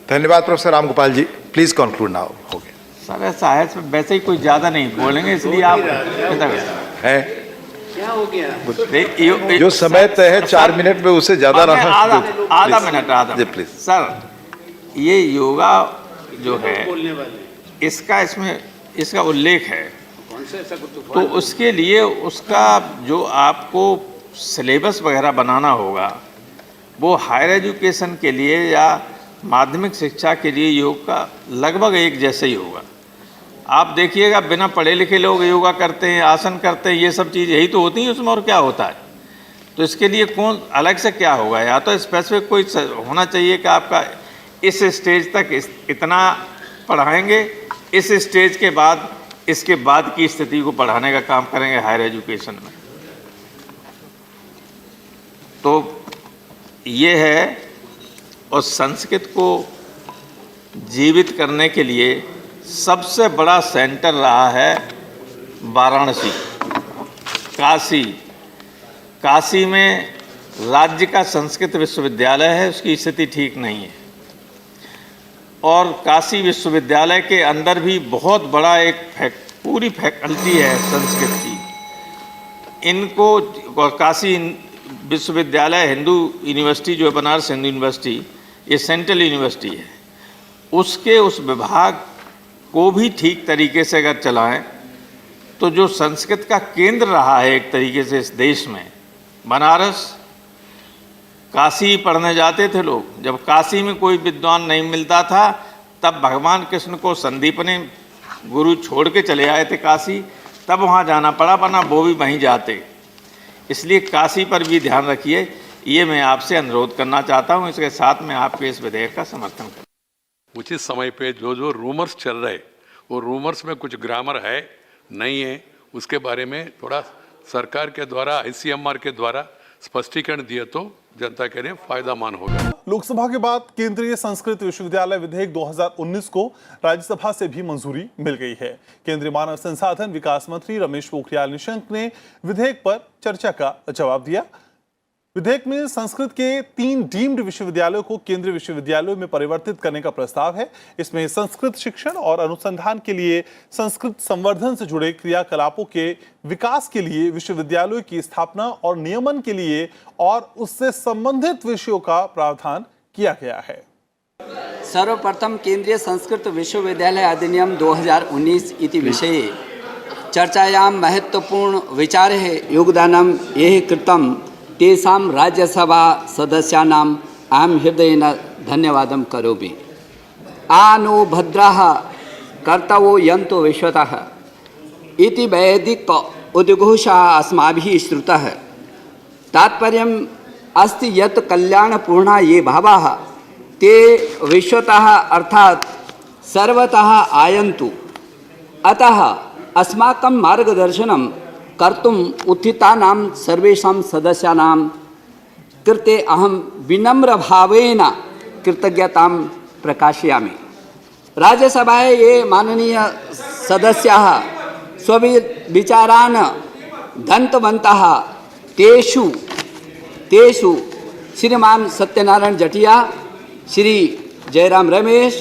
धन्यवाद professor Ram Gopal ji, please conclude now. हो गया सर, ऐसा है, वैसे ही कोई ज़्यादा नहीं बोलेंगे, इसलिए आप है क्या हो गया? जो समय तय है 4 मिनट में, उससे ज्यादा रहा। आधा मिनट जी प्लीज। सर, ये योगा जो है इसका उल्लेख है, तो उसके लिए उसका जो आपको सिलेबस वगैरह बनाना होगा, वो हायर एजुकेशन के लिए या माध्यमिक शिक्षा के लिए योग का लगभग एक जैसे ही होगा। आप देखिएगा, बिना पढ़े लिखे लोग योगा करते हैं, आसन करते हैं, ये सब चीज़ यही तो होती हैं उसमें, और क्या होता है। तो इसके लिए कौन अलग से क्या होगा, या तो स्पेसिफिक कोई होना चाहिए कि आपका इस स्टेज तक इतना पढ़ाएंगे, इस स्टेज के बाद इसके बाद की स्थिति को पढ़ाने का काम करेंगे हायर एजुकेशन में। तो ये है, और संस्कृत को जीवित करने के लिए सबसे बड़ा सेंटर रहा है वाराणसी, काशी। काशी में राज्य का संस्कृत विश्वविद्यालय है, उसकी स्थिति ठीक नहीं है, और काशी विश्वविद्यालय के अंदर भी बहुत बड़ा एक पूरी फैकल्टी है संस्कृत की। इनको काशी विश्वविद्यालय हिंदू यूनिवर्सिटी जो है, बनारस हिंदू यूनिवर्सिटी, ये सेंट्रल यूनिवर्सिटी है, उसके उस विभाग को भी ठीक तरीके से अगर चलाएं, तो जो संस्कृत का केंद्र रहा है एक तरीके से इस देश में, बनारस, काशी पढ़ने जाते थे लोग। जब काशी में कोई विद्वान नहीं मिलता था, तब भगवान कृष्ण को संदीपनी गुरु छोड़ के चले आए थे काशी, तब वहाँ जाना पड़ा, वरना वो भी वहीं जाते। इसलिए काशी पर भी ध्यान रखिए, ये मैं आपसे अनुरोध करना चाहता हूँ। इसके साथ मैं आपके इस विधेयक का समर्थन करता हूँ। उचित समय पे जो रूमर्स चल रहे, वो रूमर्स में कुछ ग्रामर है नहीं है, उसके बारे में थोड़ा सरकार के द्वारा, ICMR के द्वारा स्पष्टीकरण दिए तो जनता के लिए फायदामंद होगा। लोकसभा के बाद केंद्रीय संस्कृत विश्वविद्यालय विधेयक 2019 को राज्यसभा से भी मंजूरी मिल गई है। केंद्रीय मानव संसाधन विकास मंत्री रमेश पोखरियाल निशंक ने विधेयक पर चर्चा का जवाब दिया। विधेयक में संस्कृत के 3 डीम्ड विश्वविद्यालयों को केंद्रीय विश्वविद्यालयों में परिवर्तित करने का प्रस्ताव है। इसमें संस्कृत शिक्षण और अनुसंधान के लिए संस्कृत संवर्धन से जुड़े क्रियाकलापों के विकास के लिए विश्वविद्यालयों की स्थापना और नियमन के लिए और उससे संबंधित विषयों का प्रावधान किया गया है। सर्वप्रथम केंद्रीय संस्कृत विश्वविद्यालय अधिनियम 2019 इति विषये चर्चायां महत्वपूर्ण विचारः योगदानं यः कृतं तेषां राज्यसभा सदस्यानाम् अहं हृदयेन धन्यवादं करोमि। आ नो भद्राः कर्तवो यन्तो विश्वतः इति वैदिक उद्घोषः अस्माभिः श्रुतः। तात्पर्यम् अस्ति यत् कल्याणपूर्णा ये भावाः ते विश्वतः अर्थात् सर्वतः आयन्तु। अतः अस्माकं मार्गदर्शनं कर्तुम् उत्थितानां सर्वेषां सदस्यानां कृते अहं विनम्रभावेन कृतज्ञतां प्रकाशयामि। राज्यसभायां ये माननीय सदस्याः स्वविचारान् दत्तवन्तः, तेषु Shriman Satyanarayan Jatiya, Shri Jairam Ramesh,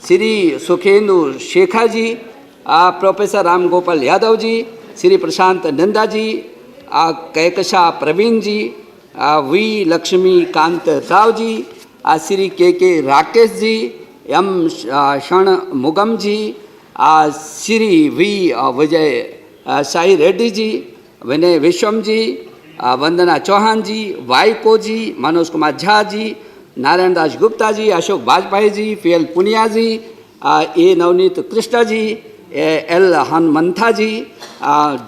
Shri Sukhendu Shekhar ji, professor Ram Gopal Yadav ji, Shri Prashant Nanda ji, Kahkashan Praveen ji, V Lakshmikant Rao ji, Shri K Rakesh ji, M Shanmugam ji, Shri V Vijay Sai Reddy ji, Vinay Vishwam ji, Vandana Chauhan ji, Vaiko ji, Manoj Kumar Jha ji, Narayan Das Gupta ji, Ashok Vajpayee ji, P L. Punia ji, A Navneet Krishna ji, L Hanumantha ji,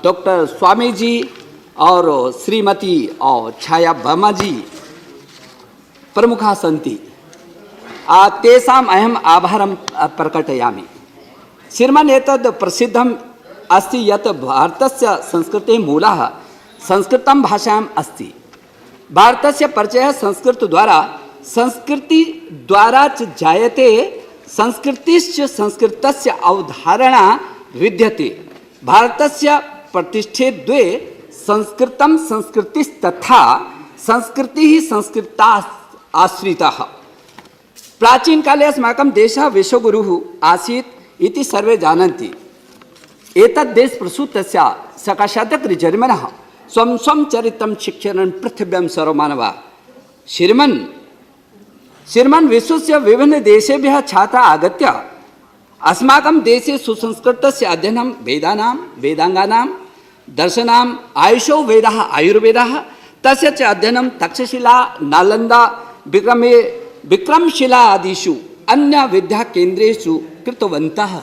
doctor Swami ji और श्रीमती और छाया वर्मा जी प्रमुखा सन्ति। तेषाम् अहम् आभारं प्रकटयामि। श्रीमन् एतद् प्रसिद्धम् अस्ति यत् भारतस्य संस्कृतेः मूलः संस्कृतं भाषायाम् अस्ति। भारतस्य परिचयः संस्कृतद्वारा, संस्कृतिद्वारा च जायते, संस्कृतिश्च संस्कृतस्य अवधारणा विद्यते। भारतस्य प्रतिष्ठे द्वे संस्कृतं संस्कृतिस्तथा संस्कृतिः संस्कृताः आश्रिताः। प्राचीन काले अस्माकं देशः विश्वगुरुः आसीत् इति सर्वे जानन्ति। एतद् देश प्रसूतस्य सकाशात् जर्मनः स्वं स्वं चरितं शिक्षणं पृथिव्यां सर्वमानवा। श्रीमन् विश्वस्य विभिन्नदेशेभ्यः छात्राः आगत्य अस्माकं देशे सुसंस्कृतस्य अध्ययनं वेदानां, वेदाङ्गानां, दर्शनाम्, आयुषो वेदः आयुर्वेदः, तस्य च अध्ययनं तक्षशिला, नालन्दा, विक्रमशिला आदिषु अन्य विद्याकेन्द्रेषु कृतवन्तः।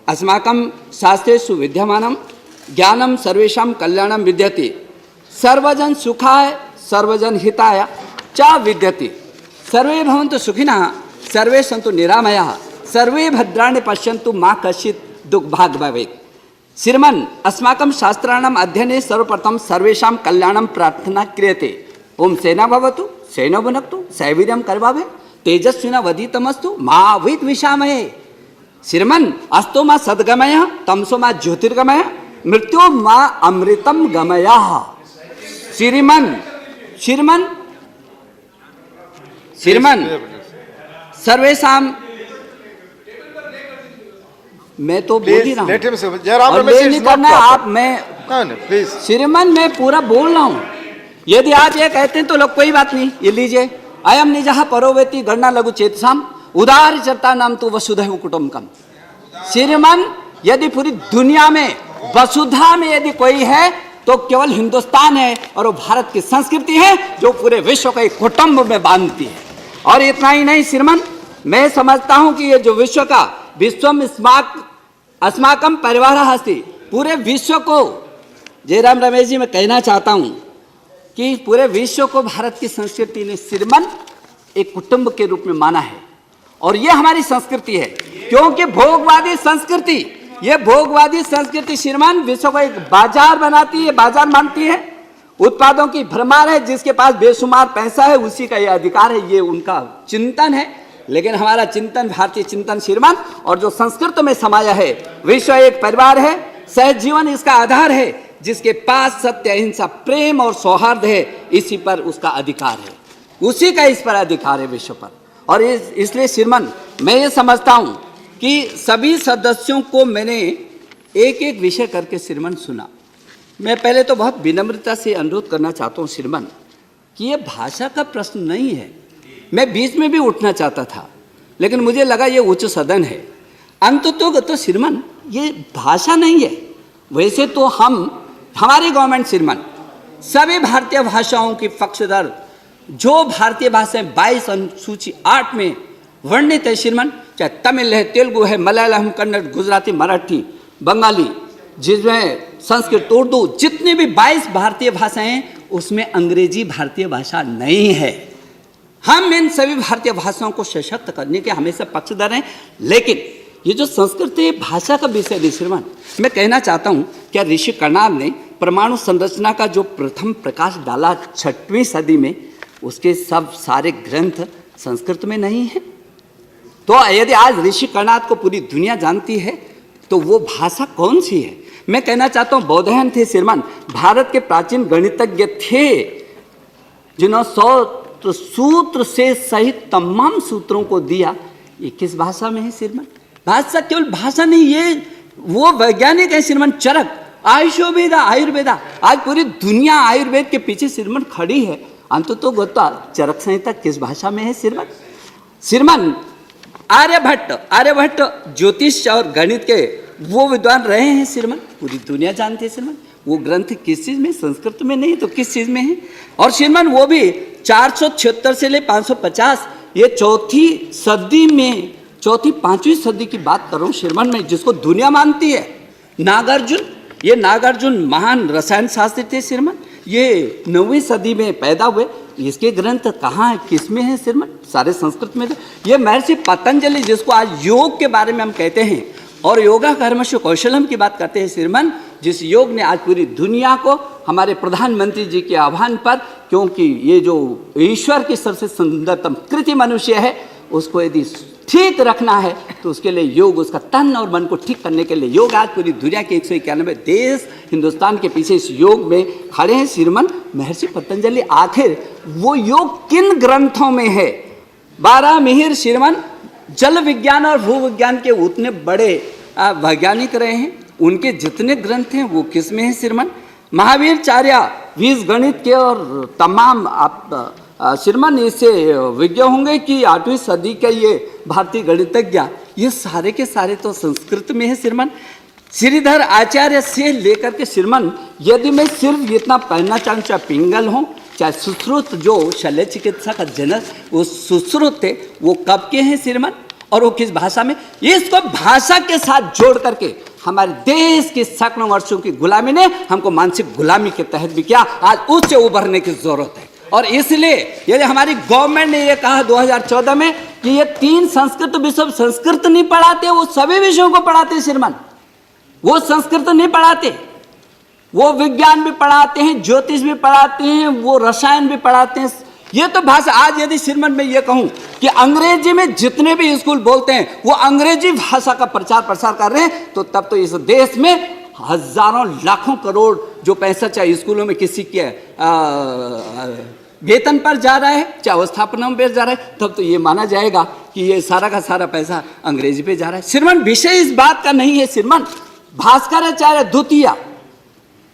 अस्माकं शास्त्रेषु विद्यमानं ज्ञानं सर्वेषां कल्याणं विद्यते, सर्वजन सुखाय सर्वजन हिताय च विद्यते। सर्वे भवन्तु सुखिनः, सर्वे सन्तु निरामयाः, सर्वे भद्राणि पश्यन्तु मा कश्चित् दुःखभाग् भवेत्। श्रीमन् अस्माकं शास्त्राणाम् अध्ययने सर्वप्रथमं सर्वेषां कल्याणं प्रार्थना क्रियते। ओम सेना भवतु, सैनो भुनक्तु, सैवीर्यं करवावे, तेजस्विनावधीतमस्तु, मा विद्विषामहे। श्रीमन् अस्तो मा सद्गमयः, तमसो मा ज्योतिर्गमयः, मृत्यो मा अमृतं गमयः। श्रीमन् सर्वेषां, मैं तो बोल ही रहा हूँ और ये नहीं करना आप, मैं श्रीमन् मैं पूरा बोल रहा हूँ। यदि आप ये कहते हैं तो लोग कोई बात नहीं, ये लीजिए। अयम निजः परोवेति गणना लघु चेतसाम उदार चर्ता नाम तो वसुधैव कुटुम्बकम। श्रीमन् यदि पूरी दुनिया में वसुधा में यदि कोई है तो केवल हिंदुस्तान है, और वो भारत की संस्कृति है जो पूरे विश्व को एक कुटुंब में बांधती है। और इतना ही नहीं श्रीमन्, मैं समझता हूं कि ये जो विश्व का विश्वम अस्माकं परिवारः अस्ति, पूरे विश्व को, जयराम रमेश जी मैं कहना चाहता हूं कि पूरे विश्व को भारत की संस्कृति ने श्रीमन् एक कुटुंब के रूप में माना है। और ये हमारी संस्कृति है, क्योंकि भोगवादी संस्कृति, ये भोगवादी संस्कृति श्रीमन् विश्व को एक बाजार बनाती है, बाजार मानती है, उत्पादों की भरमार है, जिसके पास बेशुमार पैसा है उसी का ये अधिकार है, ये उनका चिंतन है। लेकिन हमारा चिंतन भारतीय चिंतन श्रीमन्, और जो संस्कृत में समाया है, विश्व एक परिवार है, सहज जीवन इसका आधार है, जिसके पास सत्य अहिंसा प्रेम और सौहार्द है, इसी पर उसका अधिकार है, उसी का इस पर अधिकार है विश्व पर। और इसलिए श्रीमन् मैं ये समझता हूँ कि सभी सदस्यों को मैंने एक एक विषय करके श्रीमन् सुना। मैं पहले तो बहुत विनम्रता से अनुरोध करना चाहता हूँ श्रीमन् कि ये भाषा का प्रश्न नहीं है। मैं बीच में भी उठना चाहता था, लेकिन मुझे लगा ये उच्च सदन है। अंततः तो श्रीमन् ये भाषा नहीं है। वैसे तो हमारी गवर्नमेंट श्रीमन् सभी भारतीय भाषाओं की पक्षधर, जो भारतीय भाषाएं 22 अनुसूची 8 में वर्णित है श्रीमन्, चाहे तमिल है, तेलुगु है, मलयालम, कन्नड़, गुजराती, मराठी, बंगाली, जिसमें संस्कृत, उर्दू, जितनी भी 22 भारतीय भाषाएं हैं उसमें अंग्रेजी भारतीय भाषा नहीं है। हम इन सभी भारतीय भाषाओं को सशक्त करने के हमेशा पक्षधर हैं। लेकिन ये जो संस्कृत भाषा का विषय है श्रीमन्, मैं कहना चाहता हूँ, क्या ऋषि कर्नाड ने परमाणु संरचना का जो प्रथम प्रकाश डाला 6वीं सदी में, उसके सब सारे ग्रंथ संस्कृत में नहीं है? तो यदि आज ऋषि कर्नाड को पूरी दुनिया जानती है तो वो भाषा कौन सी है? मैं कहना चाहता हूँ बौधायन थे श्रीमन्, भारत के प्राचीन गणितज्ञ थे, जिन्होंने 100 सूत्र से सहित तमाम सूत्रों को दिया। ये किस भाषा में है श्रीमन्? भाषा केवल भाषा नहीं, ये वो वैज्ञानिक है श्रीमन्, चरक, आयुर्वेदा, आयुर्वेदा। आज पूरी दुनिया आयुर्वेद के पीछे श्रीमन् खड़ी है। अंततः गोता चरक संहिता किस भाषा में है श्रीमन्? श्रीमन् आर्यभट्ट ज्योतिष और गणित के वो विद्वान रहे हैं श्रीमन्, पूरी दुनिया जानती है श्रीमन्। वो ग्रंथ किस चीज में, संस्कृत में नहीं तो किस चीज में है? और श्रीमान वो भी 476 से ले 550, ये चौथी सदी में, चौथी 5वीं सदी की बात कर रहा हूँ श्रीमान मैं, जिसको दुनिया मानती है। नागार्जुन, ये नागार्जुन महान रसायन शास्त्री थे श्रीमान, ये 9वीं सदी में पैदा हुए। इसके ग्रंथ कहाँ है, किस में है श्रीमान? सारे संस्कृत में थे। ये महर्षि पतंजलि, जिसको आज योग के बारे में हम कहते हैं और योगा कर्मशु कौशलम की बात करते हैं श्रीमान, जिस योग ने आज पूरी दुनिया को हमारे प्रधानमंत्री जी के आह्वान पर, क्योंकि ये जो ईश्वर की सबसे सुंदरतम कृति मनुष्य है, उसको यदि ठीक रखना है तो उसके लिए योग, उसका तन और मन को ठीक करने के लिए योग, आज पूरी दुनिया के 191 देश हिंदुस्तान के पीछे इस योग में खड़े हैं श्रीमान महर्षि पतंजलि। आखिर वो योग किन ग्रंथों में है? 12 मिहिर श्रीमान जल विज्ञान और भू विज्ञान के उतने बड़े वैज्ञानिक रहे हैं, उनके जितने ग्रंथ हैं वो किस में है श्रीमान? महावीराचार्य 20 गणित के और तमाम आप श्रीमान इससे विज्ञ होंगे कि 8वीं सदी के ये भारतीय गणितज्ञ, ये सारे के सारे तो संस्कृत में है श्रीमान। श्रीधर आचार्य से लेकर के श्रीमान, यदि मैं सिर्फ इतना पढ़ना चाहूँ, चाहे पिंगल हो चाहे सुश्रुत, जो शल्य चिकित्सा का जनक वो सुश्रुत थे, वो कब के हैं श्रीमान और वो किस भाषा में? इसको भाषा के साथ जोड़ करके हमारे देश की सैकड़ों वर्षों की गुलामी ने हमको मानसिक गुलामी के तहत भी किया, आज उससे उभरने की जरूरत है। और इसलिए यदि हमारी गवर्नमेंट ने ये कहा 2014 में कि ये 3 संस्कृत विषय, संस्कृत नहीं पढ़ाते, वो सभी विषयों को पढ़ाते श्रीमान, वो संस्कृत नहीं पढ़ाते, वो विज्ञान भी पढ़ाते हैं, ज्योतिष भी पढ़ाते हैं, वो रसायन भी पढ़ाते हैं। ये तो भाषा, आज यदि श्रीमान मैं ये कहूँ कि अंग्रेजी में जितने भी स्कूल बोलते हैं वो अंग्रेजी भाषा का प्रचार प्रसार कर रहे हैं, तो तब तो इस देश में हजारों लाखों करोड़ जो पैसा चाहे स्कूलों में किसी के वेतन पर जा रहा है, चाहे अवस्थापना पर जा रहा है, तब तो ये माना जाएगा कि ये सारा का सारा पैसा अंग्रेजी पे जा रहा है। श्रीमान विषय इस बात का नहीं है श्रीमान। भास्कराचार्य द्वितीय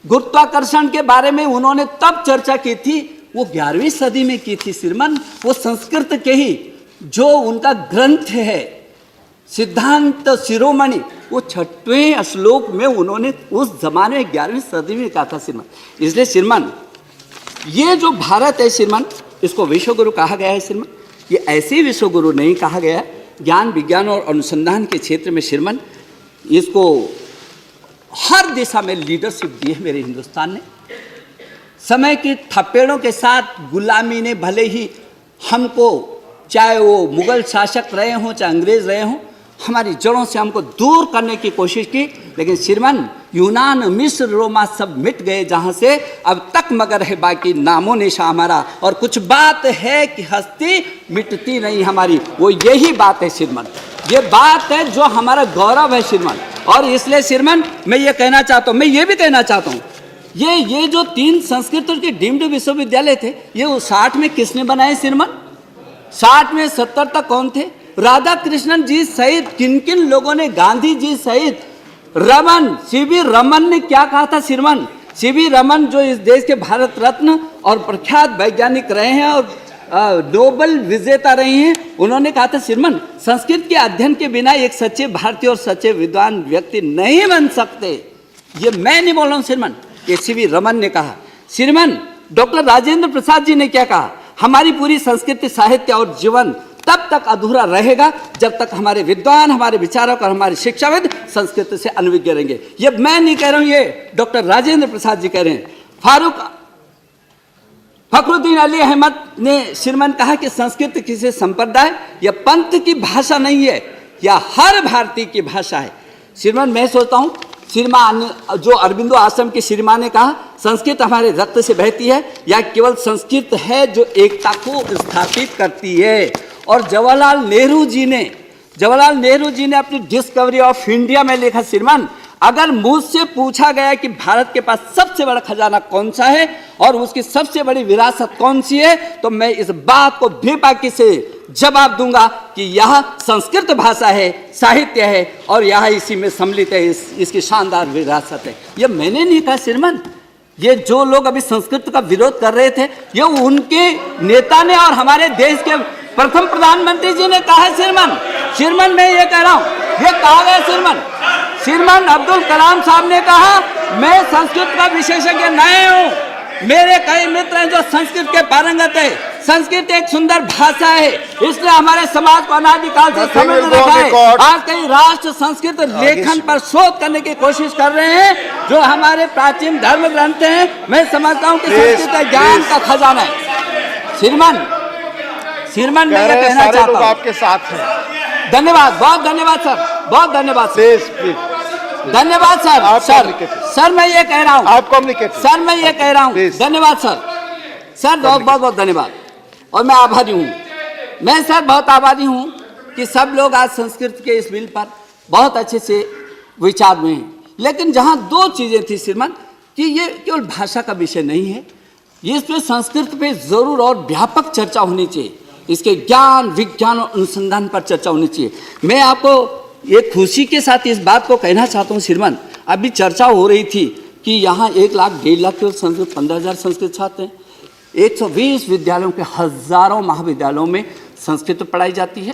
गुरुत्वाकर्षण के बारे में उन्होंने तब चर्चा की थी, वो 11वीं सदी में की थी श्रीमान। वो संस्कृत के ही जो उनका ग्रंथ है सिद्धांत शिरोमणि, वो 6वें श्लोक में उन्होंने उस जमाने में 11वीं सदी में कहा था श्रीमान। इसलिए श्रीमान ये जो भारत है श्रीमान, इसको विश्वगुरु कहा गया है श्रीमान। ये ऐसे विश्वगुरु नहीं कहा गया, ज्ञान विज्ञान और अनुसंधान के क्षेत्र में श्रीमान इसको हर दिशा में लीडरशिप दी है मेरे हिंदुस्तान ने। समय की थपेड़ों के साथ गुलामी ने भले ही हमको, चाहे वो मुगल शासक रहे हों चाहे अंग्रेज रहे हों, हमारी जड़ों से हमको दूर करने की कोशिश की, लेकिन श्रीमान यूनान मिस्र रोमा सब मिट गए जहाँ से, अब तक मगर है बाकी नामो निशा हमारा। और कुछ बात है कि हस्ती मिटती नहीं हमारी, वो यही बात है श्रीमान, ये बात है जो हमारा गौरव है श्रीमान। और इसलिए श्रीमान मैं ये कहना चाहता हूँ, मैं ये भी कहना चाहता हूँ, ये जो 3 संस्कृत के डीम्ड विश्वविद्यालय थे, ये 60 में किसने बनाए श्रीमान? 60 में 70 तक कौन थे? राधा कृष्णन जी सहित किन किन लोगों ने, गांधी जी सहित रमन, सीवी रमन ने क्या कहा था श्रीमान? सीवी रमन जो इस देश के भारत रत्न और प्रख्यात वैज्ञानिक रहे हैं और नोबेल विजेता रहे हैं, उन्होंने कहा था श्रीमान संस्कृत के अध्ययन के बिना एक सच्चे भारतीय और सच्चे विद्वान व्यक्ति नहीं बन सकते। ये मैं नहीं बोल रहा हूँ श्रीमान, ये सीवी रमन ने कहा। श्रीमान डॉक्टर राजेंद्र प्रसाद जी ने क्या कहा? हमारी पूरी संस्कृति, साहित्य और जीवन तब तक अधूरा रहेगा जब तक हमारे विद्वान, हमारे विचारक और हमारे शिक्षाविद संस्कृत से अनभिज्ञ रहेंगे। ये मैं नहीं कह रहा हूं, ये डॉक्टर राजेंद्र प्रसाद जी कह रहे हैं। फखरुद्दीन अली अहमद ने श्रीमान कहा कि संस्कृत किसी संप्रदाय या पंथ की भाषा नहीं है, या हर भारतीय की भाषा है। श्रीमान मैं सोचता हूं, श्रीमान जो अरबिंदो आश्रम के श्रीमान ने कहा संस्कृत हमारे रक्त से बहती है, या केवल संस्कृत है जो एकता को स्थापित करती है। और जवाहरलाल नेहरू जी ने अपनी डिस्कवरी ऑफ इंडिया में लिखा श्रीमान, अगर मुझसे पूछा गया कि भारत के पास सबसे बड़ा खजाना कौन सा है और उसकी सबसे बड़ी विरासत कौन सी है, तो मैं इस बात को बेबाकी से जवाब दूंगा कि यह संस्कृत भाषा है, साहित्य है और यह इसी में सम्मिलित है, इसकी शानदार विरासत है। यह मैंने नहीं कहा श्रीमान, ये जो लोग अभी संस्कृत का विरोध कर रहे थे, ये उनके नेता ने और हमारे देश के प्रथम प्रधानमंत्री जी ने कहा है श्रीमान। श्रीमान मैं ये कह रहा हूं, ये कहा गया श्रीमान अब्दुल कलाम साहब ने कहा मैं संस्कृत का विशेषज्ञ नहीं हूँ, मेरे कई मित्र हैं जो संस्कृत के पारंगत है। संस्कृत एक सुंदर भाषा है, इसलिए हमारे समाज को अनादिकाल से समझ रखा है। आज कई राष्ट्र संस्कृत लेखन पर शोध करने की कोशिश कर रहे हैं, जो हमारे प्राचीन धर्म ग्रंथ हैं। मैं समझता हूँ कि संस्कृत ज्ञान का खजाना है। श्रीमान मैं ये कहना चाहता हूँ, आपके साथ हैं। धन्यवाद, बहुत धन्यवाद सर, बहुत धन्यवाद सर, धन्यवाद सर मैं ये कह रहा हूँ, आप कम्युनिकेट सर मैं ये कह रहा हूँ, धन्यवाद सर बहुत बहुत धन्यवाद। और मैं आभारी हूँ, मैं सर बहुत आभारी हूँ कि सब लोग आज संस्कृत के इस बिल पर बहुत अच्छे से विचार हुए हैं। लेकिन जहाँ दो चीजें थी श्रीमान, कि ये केवल भाषा का विषय नहीं है, इस पे संस्कृत पे जरूर और व्यापक चर्चा होनी चाहिए, इसके ज्ञान विज्ञान और अनुसंधान पर चर्चा होनी चाहिए। मैं आपको ये खुशी के साथ इस बात को कहना चाहता हूँ श्रीमान, अभी चर्चा हो रही थी कि यहाँ 1 लाख 1.5 लाख केवल संस्कृत 15,000 संस्कृत छात्र हैं। 120 विद्यालयों के हजारों महाविद्यालयों में संस्कृत पढ़ाई जाती है,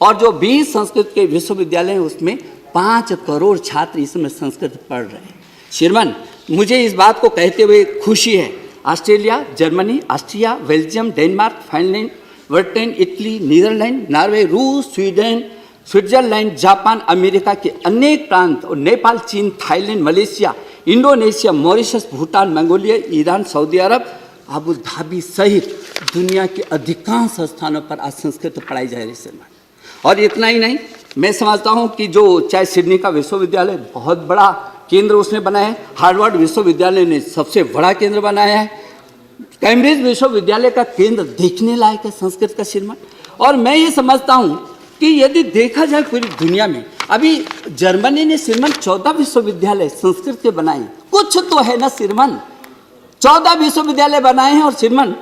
और जो 20 संस्कृत के विश्वविद्यालय हैं उसमें 5 करोड़ छात्र इसमें संस्कृत पढ़ रहे हैं। श्रीमान मुझे इस बात को कहते हुए खुशी है, Australia, Germany, Austria, Belgium, Denmark, Finland, Britain, Italy, Netherland, Norway, रूस, स्वीडन, स्विट्जरलैंड, जापान, अमेरिका के अनेक प्रांत और नेपाल, चीन, Thailand, Malaysia, Indonesia, Mauritius, Bhutan, Mongolia, Iran, Saudi Arab, Abu Dhabi सहित दुनिया के अधिकांश स्थानों पर आज संस्कृत पढ़ाई जा रही है। और इतना ही नहीं, मैं समझता हूँ कि जो चाहे सिडनी का विश्वविद्यालय बहुत बड़ा केंद्र उसने बनाया है, हार्वर्ड विश्वविद्यालय ने सबसे बड़ा केंद्र बनाया है, कैम्ब्रिज विश्वविद्यालय का केंद्र देखने लायक है संस्कृत का श्रीमान। और मैं ये समझता हूँ कि यदि देखा जाए पूरी दुनिया में, अभी जर्मनी ने श्रीमान 14 विश्वविद्यालय संस्कृत के बनाए, कुछ तो है ना श्रीमान, 14 विश्वविद्यालय बनाए हैं। और श्रीमान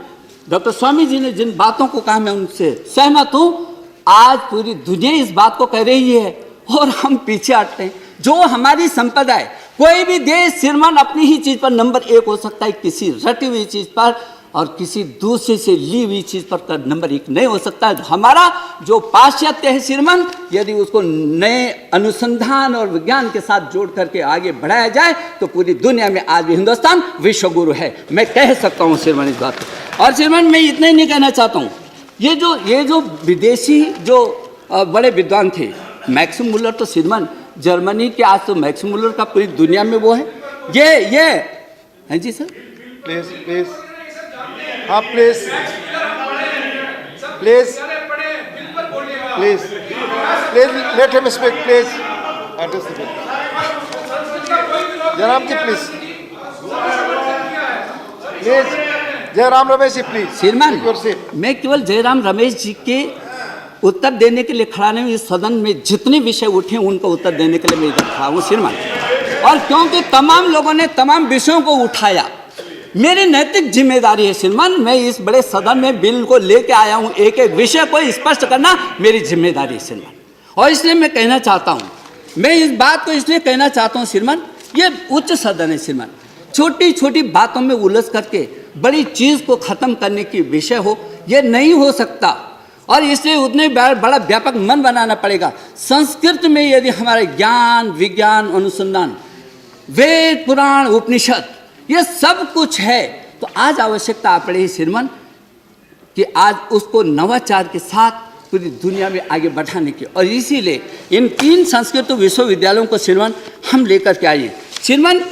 डॉक्टर स्वामी जी ने जिन बातों को कहा मैं उनसे सहमत हूँ। आज पूरी दुनिया इस बात को कह रही है और हम पीछे हटते हैं। जो हमारी संपदा है, कोई भी देश श्रीमान अपनी ही चीज पर नंबर 1 हो सकता है, किसी रटी हुई चीज पर और किसी दूसरे से ली हुई चीज पर नंबर 1 नहीं हो सकता है। हमारा जो पाश्चात्य है श्रीमान, यदि उसको नए अनुसंधान और विज्ञान के साथ जोड़ करके आगे बढ़ाया जाए तो पूरी दुनिया में आज भी हिंदुस्तान विश्व गुरु है, मैं कह सकता हूँ श्रीमान इस बात को। और श्रीमान मैं इतना ही नहीं कहना चाहता हूँ, ये जो विदेशी जो बड़े विद्वान थे, मैक्सिम मुलर तो श्रीमान जर्मनी के, आज तो मैक्सिम मुलर का पूरी दुनिया में वो है, ये है जी सर। प्लीज हाँ please let him speak please. Jairam ji please Jairam Ramesh ji please. श्रीमान मैं केवल जयराम रमेश जी के उत्तर देने के लिए खड़ा नहीं हूँ, इस सदन में जितने विषय उठे उनका उत्तर देने के लिए मैं इधर खड़ा हूँ श्रीमान। और क्योंकि तमाम लोगों ने तमाम विषयों को उठाया, मेरी नैतिक जिम्मेदारी है श्रीमान, मैं इस बड़े सदन में बिल को लेके आया हूँ, एक एक विषय को स्पष्ट करना मेरी जिम्मेदारी है श्रीमान। और इसलिए मैं कहना चाहता हूँ, मैं इस बात को इसलिए कहना चाहता हूँ श्रीमान, ये उच्च सदन है श्रीमान, छोटी छोटी बातों में उलझ करके बड़ी चीज को खत्म करने की विषय हो, ये नहीं हो सकता। और इसलिए उतने बड़ा व्यापक मन बनाना पड़ेगा। संस्कृत में यदि हमारे ज्ञान विज्ञान अनुसंधान, वेद पुराण उपनिषद ये सब कुछ है, तो आज आवश्यकता आ पड़ी श्रीमान कि आज उसको नवाचार के साथ पूरी दुनिया में आगे बढ़ाने की। और इसीलिए इन 3 संस्कृत विश्वविद्यालयों को श्रीमान हम लेकर के आइए। श्रीमान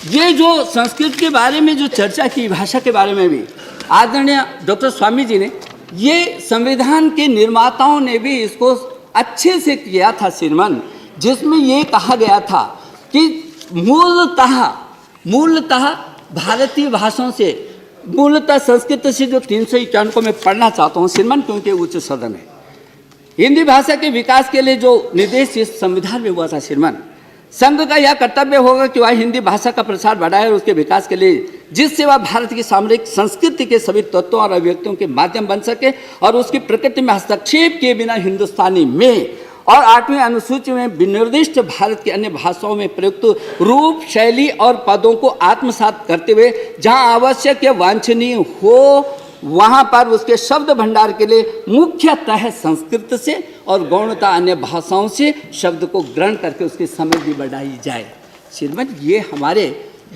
ये जो संस्कृत के बारे में जो चर्चा की, भाषा के बारे में भी आदरणीय डॉक्टर स्वामी जी ने, ये संविधान के निर्माताओं ने भी इसको अच्छे से किया था श्रीमान, जिसमें ये कहा गया था कि मूलतः भारतीय भाषाओं से, मूलतः संस्कृत से जो 351 को मैं पढ़ना चाहता हूँ श्रीमान, क्योंकि उच्च सदन है। हिंदी भाषा के विकास के लिए जो निर्देश इस संविधान में हुआ था श्रीमान, संघ का यह कर्तव्य होगा कि वह हिंदी भाषा का प्रसार बढ़ाए और उसके विकास के लिए जिससे वह भारत की सामरिक संस्कृति के सभी तत्वों और अभिव्यक्तियों के माध्यम बन सके और उसकी प्रकृति में हस्तक्षेप किए बिना हिंदुस्तानी में और 8वीं अनुसूची में विनिर्दिष्ट भारत की अन्य भाषाओं में प्रयुक्त रूप शैली और पदों को आत्मसात करते हुए जहां आवश्यक या वांछनीय हो वहाँ पर उसके शब्द भंडार के लिए मुख्यतः संस्कृत से और गौणता अन्य भाषाओं से शब्द को ग्रहण करके उसकी समृद्धि बढ़ाई जाए। श्रीमान, ये हमारे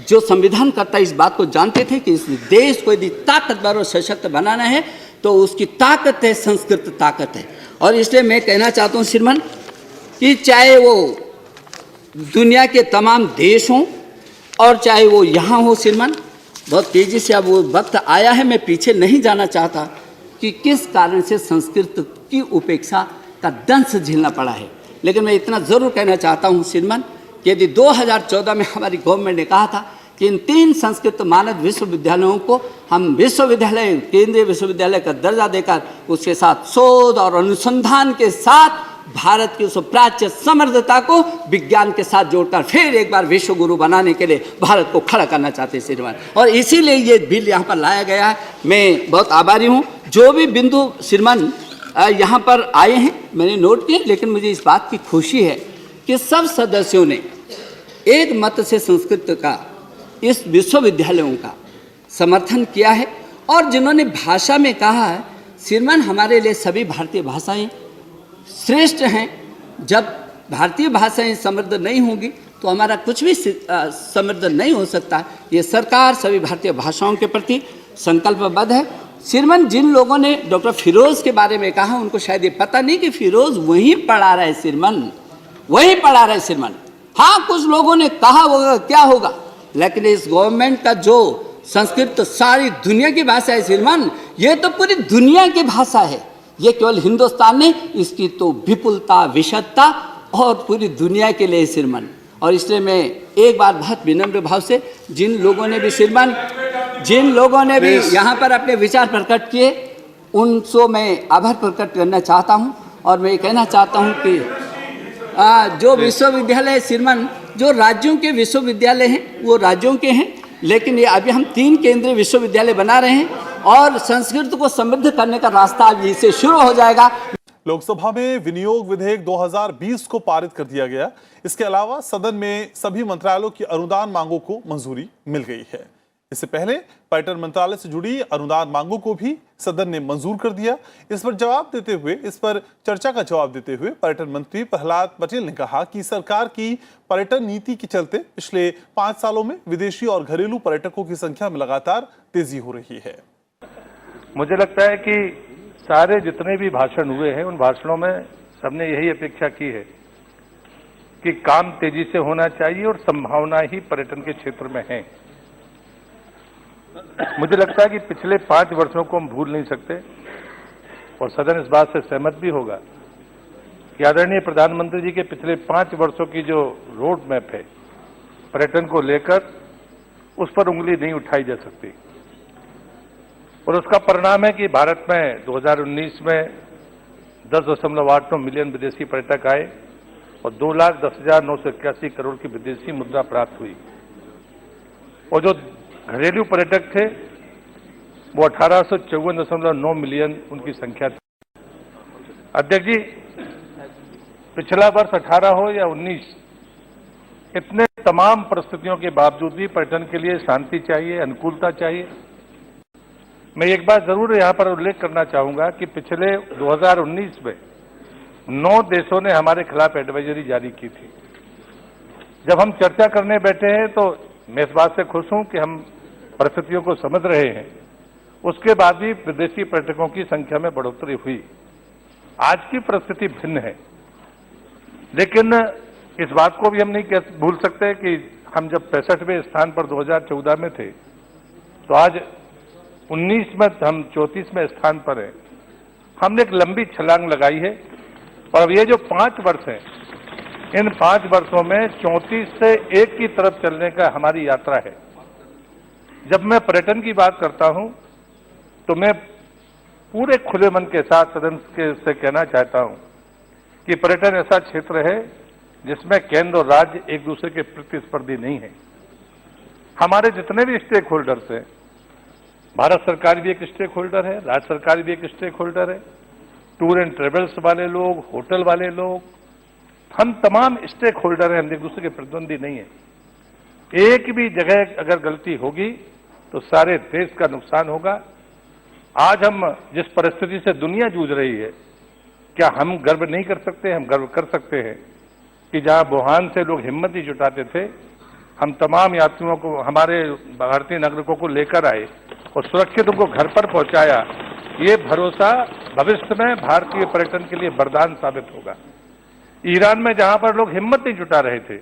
जो संविधानकर्ता इस बात को जानते थे कि इस देश को यदि ताकतवर और सशक्त बनाना है तो उसकी ताकत है संस्कृत ताकत है। और इसलिए मैं कहना चाहता हूँ श्रीमान कि चाहे वो दुनिया के तमाम देश हों और चाहे वो यहाँ हो श्रीमान, बहुत तेज़ी से अब वो वक्त आया है, मैं पीछे नहीं जाना चाहता कि किस कारण से संस्कृत की उपेक्षा का दंश झेलना पड़ा है। लेकिन मैं इतना ज़रूर कहना चाहता हूँ श्रीमान कि यदि 2014 में हमारी गवर्नमेंट ने कहा था कि इन 3 संस्कृत मानद विश्वविद्यालयों को हम विश्वविद्यालय, केंद्रीय विश्वविद्यालय का दर्जा देकर उसके साथ शोध और अनुसंधान के साथ भारत की उस प्राच्य समृद्धता को विज्ञान के साथ जोड़कर फिर एक बार विश्व गुरु बनाने के लिए भारत को खड़ा करना चाहते हैं श्रीमान, और इसीलिए ये बिल यहाँ पर लाया गया है। मैं बहुत आभारी हूँ। जो भी बिंदु श्रीमान यहाँ पर आए हैं मैंने नोट किए, लेकिन मुझे इस बात की खुशी है कि सब सदस्यों ने एक मत से संस्कृत का, इस विश्वविद्यालयों का समर्थन किया है। और जिन्होंने भाषा में कहा है श्रीमान, हमारे लिए सभी भारतीय भाषाएं श्रेष्ठ हैं। जब भारतीय भाषाएं समृद्ध नहीं होंगी तो हमारा कुछ भी समृद्ध नहीं हो सकता। ये सरकार सभी भारतीय भाषाओं के प्रति संकल्पबद्ध है। श्रीमान, जिन लोगों ने डॉक्टर फिरोज के बारे में कहा उनको शायद ये पता नहीं कि फिरोज वहीं पढ़ा रहा है श्रीमान, वहीं पढ़ा रहा है श्रीमान। हाँ, कुछ लोगों ने कहा होगा क्या होगा, लेकिन इस गवर्नमेंट का जो संस्कृत सारी दुनिया की भाषा है श्रीमान, ये तो पूरी दुनिया की भाषा है। ये केवल हिंदुस्तान नहीं, इसकी तो विपुलता, विशदता और पूरी दुनिया के लिए श्रीमान। और इसलिए मैं एक बार बहुत विनम्र भाव से जिन लोगों ने भी श्रीमान, जिन लोगों ने भी यहाँ पर अपने विचार प्रकट किए उनसे मैं आभार प्रकट करना चाहता हूँ। और मैं कहना चाहता हूँ कि जो विश्वविद्यालय श्रीमान, जो राज्यों के विश्वविद्यालय हैं वो राज्यों के हैं, लेकिन ये अभी हम 3 केंद्रीय विश्वविद्यालय बना रहे हैं और संस्कृत को समृद्ध करने का रास्ता अभी इससे शुरू हो जाएगा। लोकसभा में विनियोग विधेयक 2020 को पारित कर दिया गया। इसके अलावा सदन में सभी मंत्रालयों की अनुदान मांगों को मंजूरी मिल गई है। इससे पहले पर्यटन मंत्रालय से जुड़ी अनुदान मांगों को भी सदन ने मंजूर कर दिया। इस पर चर्चा का जवाब देते हुए पर्यटन मंत्री प्रहलाद पटेल ने कहा कि सरकार की पर्यटन नीति के चलते पिछले 5 सालों में विदेशी और घरेलू पर्यटकों की संख्या में लगातार तेजी हो रही है। मुझे लगता है कि सारे जितने भी भाषण हुए हैं उन भाषणों में सबने यही अपेक्षा की है कि काम तेजी से होना चाहिए और संभावना ही पर्यटन के क्षेत्र में है। मुझे लगता है कि पिछले 5 वर्षों को हम भूल नहीं सकते और सदन इस बात से सहमत भी होगा कि आदरणीय प्रधानमंत्री जी के पिछले 5 वर्षों की जो रोड मैप है पर्यटन को लेकर, उस पर उंगली नहीं उठाई जा सकती। और उसका परिणाम है कि भारत में 2019 में 10.89 मिलियन विदेशी पर्यटक आए और 2,10,981 करोड़ की विदेशी मुद्रा प्राप्त हुई। और जो घरेलू पर्यटक थे वो 1854.9 मिलियन उनकी संख्या थी। अध्यक्ष जी, पिछला वर्ष 18 हो या 19, इतने तमाम परिस्थितियों के बावजूद भी पर्यटन के लिए शांति चाहिए, अनुकूलता चाहिए। मैं एक बात जरूर यहाँ पर उल्लेख करना चाहूंगा कि पिछले 2019 में 9 देशों ने हमारे खिलाफ एडवाइजरी जारी की थी। जब हम चर्चा करने बैठे हैं तो मैं इस बात से खुश हूं कि हम परिस्थितियों को समझ रहे हैं। उसके बाद भी विदेशी पर्यटकों की संख्या में बढ़ोतरी हुई। आज की परिस्थिति भिन्न है, लेकिन इस बात को भी हम नहीं भूल सकते कि हम जब 65वें स्थान पर 2014 में थे तो आज 19 में हम 34वें स्थान पर हैं। हमने एक लंबी छलांग लगाई है और अब ये जो 5 वर्ष हैं, इन 5 वर्षों में 34 से 1 की तरफ चलने का हमारी यात्रा है। जब मैं पर्यटन की बात करता हूं तो मैं पूरे खुले मन के साथ सदन से कहना चाहता हूं कि पर्यटन ऐसा क्षेत्र है जिसमें केंद्र और राज्य एक दूसरे के प्रतिस्पर्धी नहीं है। हमारे जितने भी स्टेक होल्डर्स हैं, भारत सरकार भी एक स्टेक होल्डर है, राज्य सरकार भी एक स्टेक होल्डर है, टूर एंड ट्रेवल्स वाले लोग, होटल वाले लोग, हम तमाम स्टेक होल्डर हैं। हम एक दूसरे के प्रतिद्वंदी नहीं है। एक भी जगह अगर गलती होगी तो सारे देश का नुकसान होगा। आज हम जिस परिस्थिति से दुनिया जूझ रही है, क्या हम गर्व नहीं कर सकते? हम गर्व कर सकते हैं कि जहां वुहान से लोग हिम्मत ही जुटाते थे, हम तमाम यात्रियों को, हमारे भारतीय नागरिकों को लेकर आए और सुरक्षित उनको घर पर पहुंचाया। ये भरोसा भविष्य में भारतीय पर्यटन के लिए वरदान साबित होगा। ईरान में जहां पर लोग हिम्मत नहीं जुटा रहे थे,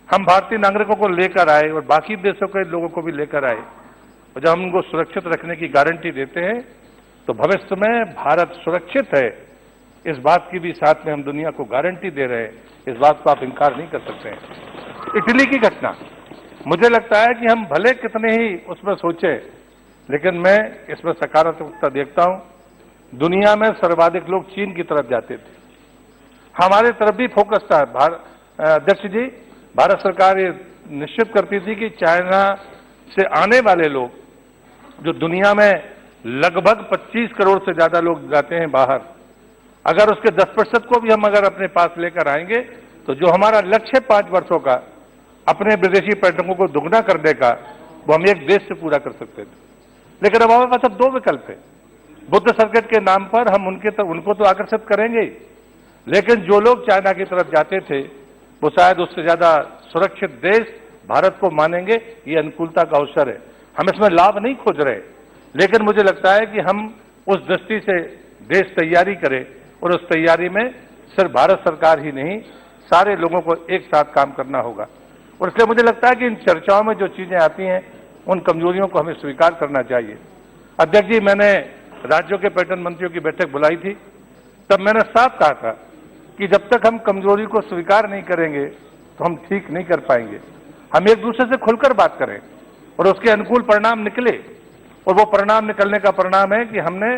हम भारतीय नागरिकों को लेकर आए और बाकी देशों के लोगों को भी लेकर आए, और जब हम उनको सुरक्षित रखने की गारंटी देते हैं तो भविष्य में भारत सुरक्षित है, इस बात की भी साथ में हम दुनिया को गारंटी दे रहे हैं। इस बात को आप इनकार नहीं कर सकते हैं। इटली की घटना, मुझे लगता है कि हम भले कितने ही उसमें सोचे, लेकिन मैं इसमें सकारात्मकता देखता हूं। दुनिया में सर्वाधिक लोग चीन की तरफ जाते थे, हमारे तरफ भी फोकस था। अध्यक्ष जी, भारत सरकार ये निश्चित करती थी कि चाइना से आने वाले लोग, जो दुनिया में लगभग 25 करोड़ से ज्यादा लोग जाते हैं बाहर, अगर उसके 10% को भी हम अगर अपने पास लेकर आएंगे तो जो हमारा लक्ष्य 5 वर्षों का अपने विदेशी पर्यटकों को दुगना करने का, वो हम एक देश से पूरा कर सकते थे। लेकिन अब हमारे पास अब 2 विकल्प है। बुद्ध सर्किट के नाम पर हम उनको तो आकर्षित करेंगे ही, लेकिन जो लोग चाइना की तरफ जाते थे वो शायद उससे ज्यादा सुरक्षित देश भारत को मानेंगे। ये अनुकूलता का अवसर है, हम इसमें लाभ नहीं खोज रहे, लेकिन मुझे लगता है कि हम उस दृष्टि से देश तैयारी करें और उस तैयारी में सिर्फ भारत सरकार ही नहीं, सारे लोगों को एक साथ काम करना होगा। और इसलिए मुझे लगता है कि इन चर्चाओं में जो चीजें आती हैं, उन कमजोरियों को हमें स्वीकार करना चाहिए। अध्यक्ष जी, मैंने राज्यों के पर्यटन मंत्रियों की बैठक बुलाई थी, तब मैंने साफ कहा था कि जब तक हम कमजोरी को स्वीकार नहीं करेंगे तो हम ठीक नहीं कर पाएंगे। हम एक दूसरे से खुलकर बात करें और उसके अनुकूल परिणाम निकले, और वो परिणाम निकलने का परिणाम है कि हमने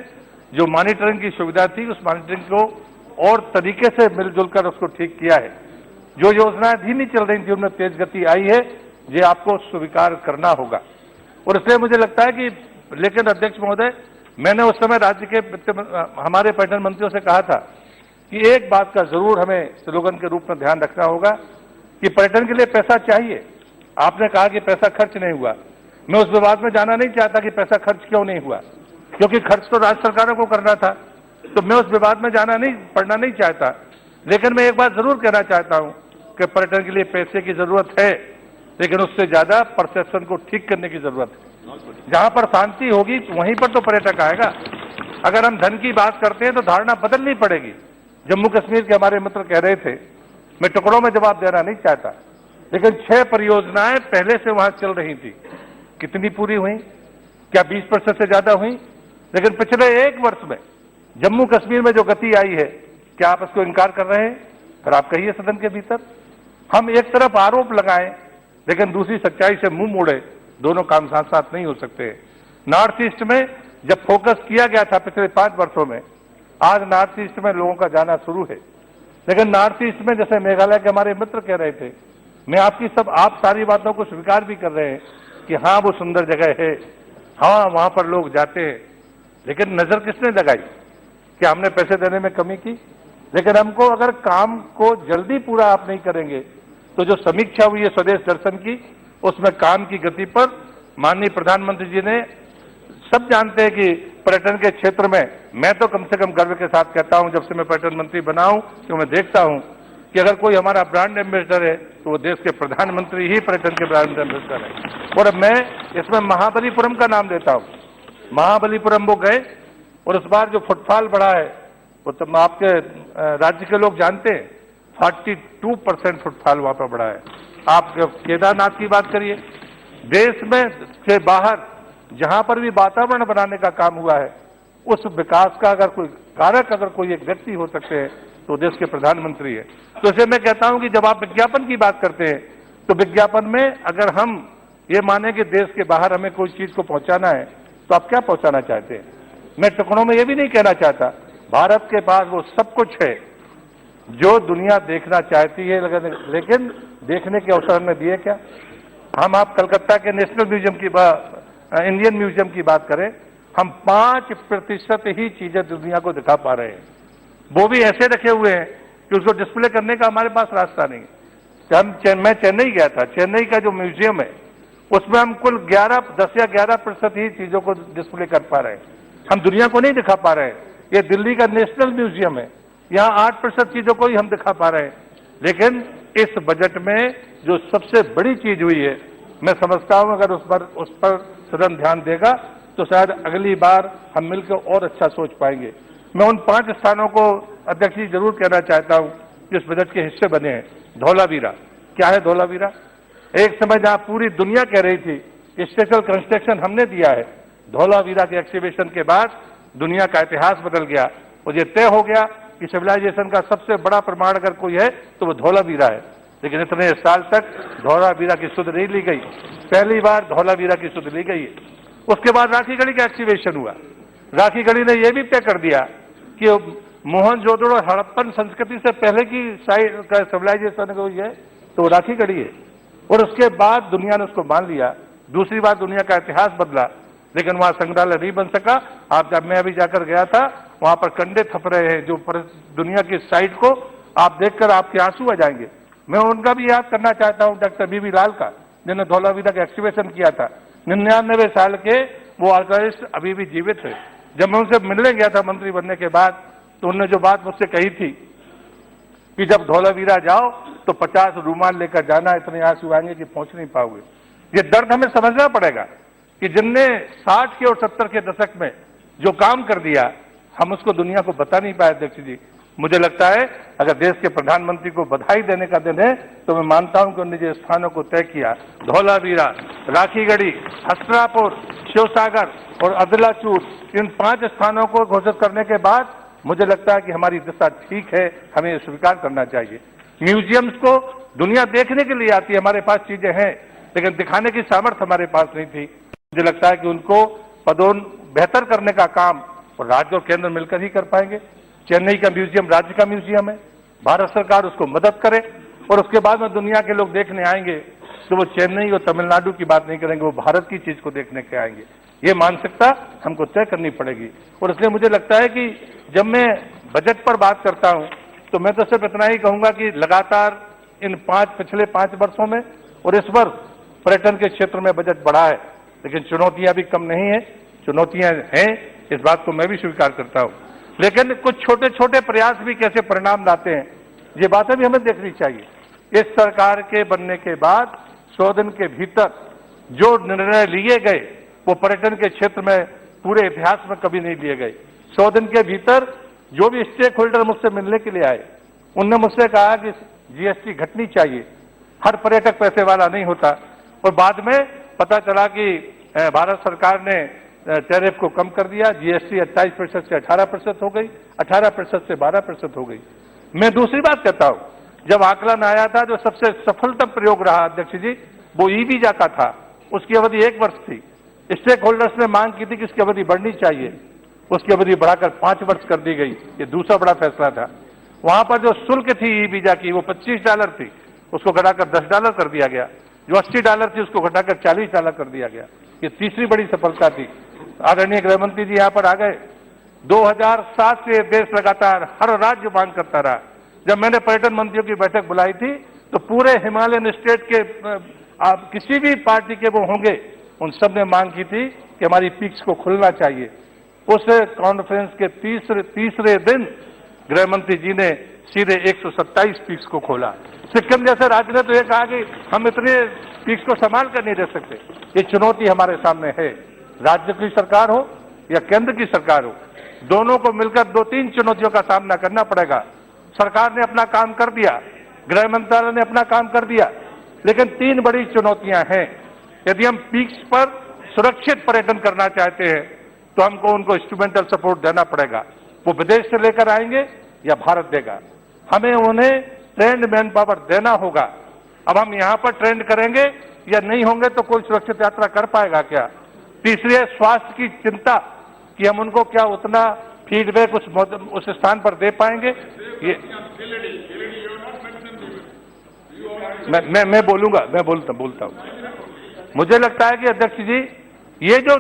जो मॉनिटरिंग की सुविधा थी, उस मॉनिटरिंग को और तरीके से मिलजुल कर उसको ठीक किया है। जो योजनाएं धीमी चल रही थी उनमें तेज गति आई है, ये आपको स्वीकार करना होगा। और इसलिए मुझे लगता है कि, लेकिन अध्यक्ष महोदय, मैंने उस समय राज्य के हमारे पर्यटन मंत्रियों से कहा था कि एक बात का जरूर हमें स्लोगन के रूप में ध्यान रखना होगा कि पर्यटन के लिए पैसा चाहिए। आपने कहा कि पैसा खर्च नहीं हुआ, मैं उस विवाद में जाना नहीं चाहता कि पैसा खर्च क्यों नहीं हुआ, क्योंकि खर्च तो राज्य सरकारों को करना था, तो मैं उस विवाद में पड़ना नहीं चाहता। लेकिन मैं एक बात जरूर कहना चाहता हूं कि पर्यटन के लिए पैसे की जरूरत है, लेकिन उससे ज्यादा परसेप्शन को ठीक करने की जरूरत है। जहां पर शांति होगी वहीं पर तो पर्यटक आएगा। अगर हम धन की बात करते हैं तो धारणा बदलनी पड़ेगी। जम्मू कश्मीर के हमारे मित्र कह रहे थे, मैं टुकड़ों में जवाब देना नहीं चाहता, लेकिन 6 परियोजनाएं पहले से वहां चल रही थी, कितनी पूरी हुई? क्या 20% से ज्यादा हुई? लेकिन पिछले 1 वर्ष में जम्मू कश्मीर में जो गति आई है, क्या आप इसको इनकार कर रहे हैं? फिर आप कहिए सदन के भीतर। हम एक तरफ आरोप लगाएं लेकिन दूसरी सच्चाई से मुंह मोड़े, दोनों काम साथ साथ नहीं हो सकते। नॉर्थ ईस्ट में जब फोकस किया गया था पिछले 5 वर्षों में, आज नॉर्थ ईस्ट में लोगों का जाना शुरू है। लेकिन नॉर्थ ईस्ट में, जैसे मेघालय के हमारे मित्र कह रहे थे, मैं आप सारी बातों को स्वीकार भी कर रहे हैं कि हाँ वो सुंदर जगह है, हाँ वहां पर लोग जाते हैं, लेकिन नजर किसने लगाई? क्या हमने पैसे देने में कमी की? लेकिन हमको अगर काम को जल्दी पूरा आप नहीं करेंगे तो जो समीक्षा हुई है स्वदेश दर्शन की, उसमें काम की गति पर माननीय प्रधानमंत्री जी ने, सब जानते हैं कि पर्यटन के क्षेत्र में, मैं तो कम से कम गर्व के साथ कहता हूं जब से मैं पर्यटन मंत्री बना हूं, तो मैं देखता हूं कि अगर कोई हमारा ब्रांड एम्बेसडर है तो वो देश के प्रधानमंत्री ही पर्यटन के ब्रांड एम्बेसडर है। और मैं इसमें महाबलीपुरम का नाम देता हूं। महाबलीपुरम वो गए और इस बार जो फुटफॉल बढ़ा है वो तो आपके राज्य के लोग जानते हैं, 42% फुटफॉल वहां पर बढ़ा है। आप केदारनाथ की बात करिए, देश में से बाहर जहां पर भी वातावरण बनाने का काम हुआ है, उस विकास का अगर कोई कारक, अगर कोई एक व्यक्ति हो सकते हैं तो देश के प्रधानमंत्री है। तो इसे मैं कहता हूं कि जब आप विज्ञापन की बात करते हैं तो विज्ञापन में अगर हम ये माने कि देश के बाहर हमें कोई चीज को पहुंचाना है तो आप क्या पहुंचाना चाहते हैं? मैं टुकड़ों में ये भी नहीं कहना चाहता, भारत के पास वो सब कुछ है जो दुनिया देखना चाहती है, लेकिन देखने के अवसर हमने दिए क्या? आप कलकत्ता के नेशनल म्यूजियम की इंडियन म्यूजियम की बात करें, हम 5% ही चीजें दुनिया को दिखा पा रहे हैं। वो भी ऐसे रखे हुए हैं कि उसको डिस्प्ले करने का हमारे पास रास्ता नहीं है। मैं चेन्नई गया था, चेन्नई का जो म्यूजियम है उसमें हम कुल 10 या 11% ही चीजों को डिस्प्ले कर पा रहे हैं। हम दुनिया को नहीं दिखा पा रहे हैं। ये दिल्ली का नेशनल म्यूजियम है, यहाँ 8% चीजों को ही हम दिखा पा रहे हैं। लेकिन इस बजट में जो सबसे बड़ी चीज हुई है, मैं समझता हूं अगर उस पर सदन ध्यान देगा तो शायद अगली बार हम मिलकर और अच्छा सोच पाएंगे। मैं उन 5 स्थानों को अध्यक्ष जी जरूर कहना चाहता हूं जो इस बजट के हिस्से बने हैं। धौलावीरा, क्या है धौलावीरा? एक समय जहां पूरी दुनिया कह रही थी कि स्पेशल कंस्ट्रक्शन हमने दिया है, धौलावीरा के एक्सीबिशन के बाद दुनिया का इतिहास बदल गया और ये तय हो गया कि सिविलाइजेशन का सबसे बड़ा प्रमाण अगर कोई है तो वो धौलावीरा है। लेकिन इतने साल तक धौलावीरा की सुध नहीं ली गई, पहली बार धौलावीरा की सुध ली गई है। उसके बाद राखीगढ़ी का एक्सीबिशन हुआ। राखीगढ़ी ने यह भी तय कर दिया कि मोहनजोदड़ो और हड़प्पन संस्कृति से पहले की साइड का सिविलाइजेशन कोई है तो वो राखीगढ़ी है। और उसके बाद दुनिया ने उसको मान लिया। दूसरी बार दुनिया का इतिहास बदला, लेकिन वहां संग्रहालय नहीं बन सका। आप जब मैं अभी जाकर गया था, वहां पर कंडे थप रहे हैं जो दुनिया की साइट को आप देखकर आपके आंसू आ जाएंगे। मैं उनका भी याद करना चाहता हूं, डॉक्टर बीबी लाल का, जिन्होंने धौलावीरा का एक्सीबिशन किया था। 99 साल के वो आर्काइविस्ट अभी भी जीवित है। जब मैं उनसे मिलने गया था मंत्री बनने के बाद, तो उन्होंने जो बात मुझसे कही थी कि जब धौलावीरा जाओ तो 50 रूमाल लेकर जाना, इतने आंसू आएंगे कि पहुंच नहीं पाओगे। ये दर्द हमें समझना पड़ेगा कि जिनने 60 के और 70 के दशक में जो काम कर दिया, हम उसको दुनिया को बता नहीं पाए। अध्यक्ष जी, मुझे लगता है अगर देश के प्रधानमंत्री को बधाई देने का दिन है तो मैं मानता हूं कि उन्होंने जो स्थानों को तय किया, धौलावीरा, राखीगढ़ी, हसरापुर, शिवसागर और अदलाचूर, इन 5 स्थानों को घोषित करने के बाद मुझे लगता है कि हमारी दिशा ठीक है, हमें स्वीकार करना चाहिए। म्यूजियम्स को दुनिया देखने के लिए आती है, हमारे पास चीजें हैं, लेकिन दिखाने की सामर्थ्य हमारे पास नहीं थी। मुझे लगता है कि उनको बेहतर करने का काम और राज्य और केंद्र मिलकर ही कर पाएंगे। चेन्नई का म्यूजियम राज्य का म्यूजियम है, भारत सरकार उसको मदद करे और उसके बाद में दुनिया के लोग देखने आएंगे तो वो चेन्नई और तमिलनाडु की बात नहीं करेंगे, वो भारत की चीज को देखने के आएंगे। ये मानसिकता हमको तय करनी पड़ेगी। और इसलिए मुझे लगता है कि जब मैं बजट पर बात करता हूं तो मैं तो सिर्फ इतना ही कहूंगा कि लगातार इन पिछले 5 वर्षों में और इस वर्ष पर्यटन के क्षेत्र में बजट बढ़ा है, लेकिन चुनौतियां भी कम नहीं है। चुनौतियां हैं, इस बात को मैं भी स्वीकार करता हूं, लेकिन कुछ छोटे छोटे प्रयास भी कैसे परिणाम लाते हैं, ये बातें भी हमें देखनी चाहिए। इस सरकार के बनने के बाद 100 दिन के भीतर जो निर्णय लिए गए वो पर्यटन के क्षेत्र में पूरे इतिहास में कभी नहीं लिए गए। 100 दिन के भीतर जो भी स्टेक होल्डर मुझसे मिलने के लिए आए, उनने मुझसे कहा कि जीएसटी घटनी चाहिए, हर पर्यटक पैसे वाला नहीं होता। और बाद में पता चला कि भारत सरकार ने टैरिफ को कम कर दिया, जीएसटी 28% से 18% हो गई, 18% से 12% हो गई। मैं दूसरी बात कहता हूं, जब आकलन आया था जो सबसे सफलतम प्रयोग रहा अध्यक्ष जी, वो ई वीजा का था। उसकी अवधि 1 वर्ष थी। स्टेक होल्डर्स ने मांग की थी कि इसकी अवधि बढ़नी चाहिए, उसकी अवधि बढ़ाकर 5 वर्ष कर दी गई। ये दूसरा बड़ा फैसला था। वहां पर जो शुल्क थी ई वीजा की वो $25 थी, उसको घटाकर $10 कर दिया गया। जो $80 थी उसको घटाकर $40 कर दिया गया। ये तीसरी बड़ी सफलता थी। आदरणीय गृह मंत्री जी यहाँ पर आ गए। 2007 से देश लगातार हर राज्य मांग करता रहा। जब मैंने पर्यटन मंत्रियों की बैठक बुलाई थी तो पूरे हिमालयन स्टेट के किसी भी पार्टी के वो होंगे, उन सब ने मांग की थी कि हमारी पीक्स को खुलना चाहिए। उस कॉन्फ्रेंस के तीसरे दिन गृह मंत्री जी ने सीधे 127 पीक्स को खोला। सिक्किम जैसे राज्य ने तो ये कहा कि हम इतने पीक्स को संभाल कर नहीं रह सकते। ये चुनौती हमारे सामने है। राज्य की सरकार हो या केंद्र की सरकार हो, दोनों को मिलकर 2-3 चुनौतियों का सामना करना पड़ेगा। सरकार ने अपना काम कर दिया, गृह मंत्रालय ने अपना काम कर दिया, लेकिन 3 बड़ी चुनौतियां हैं। यदि हम पीक्स पर सुरक्षित पर्यटन करना चाहते हैं तो हमको उनको इंस्ट्रूमेंटल सपोर्ट देना पड़ेगा। वो विदेश से लेकर आएंगे या भारत देगा। हमें उन्हें ट्रेंड मैन पावर देना होगा। अब हम यहाँ पर ट्रेंड करेंगे या नहीं होंगे तो कोई सुरक्षित यात्रा कर पाएगा क्या? तीसरी है स्वास्थ्य की चिंता कि हम उनको क्या उतना फीडबैक उस स्थान पर दे पाएंगे। ये मैं बोलूंगा, मैं बोलता हूं। मुझे लगता है कि अध्यक्ष जी, ये जो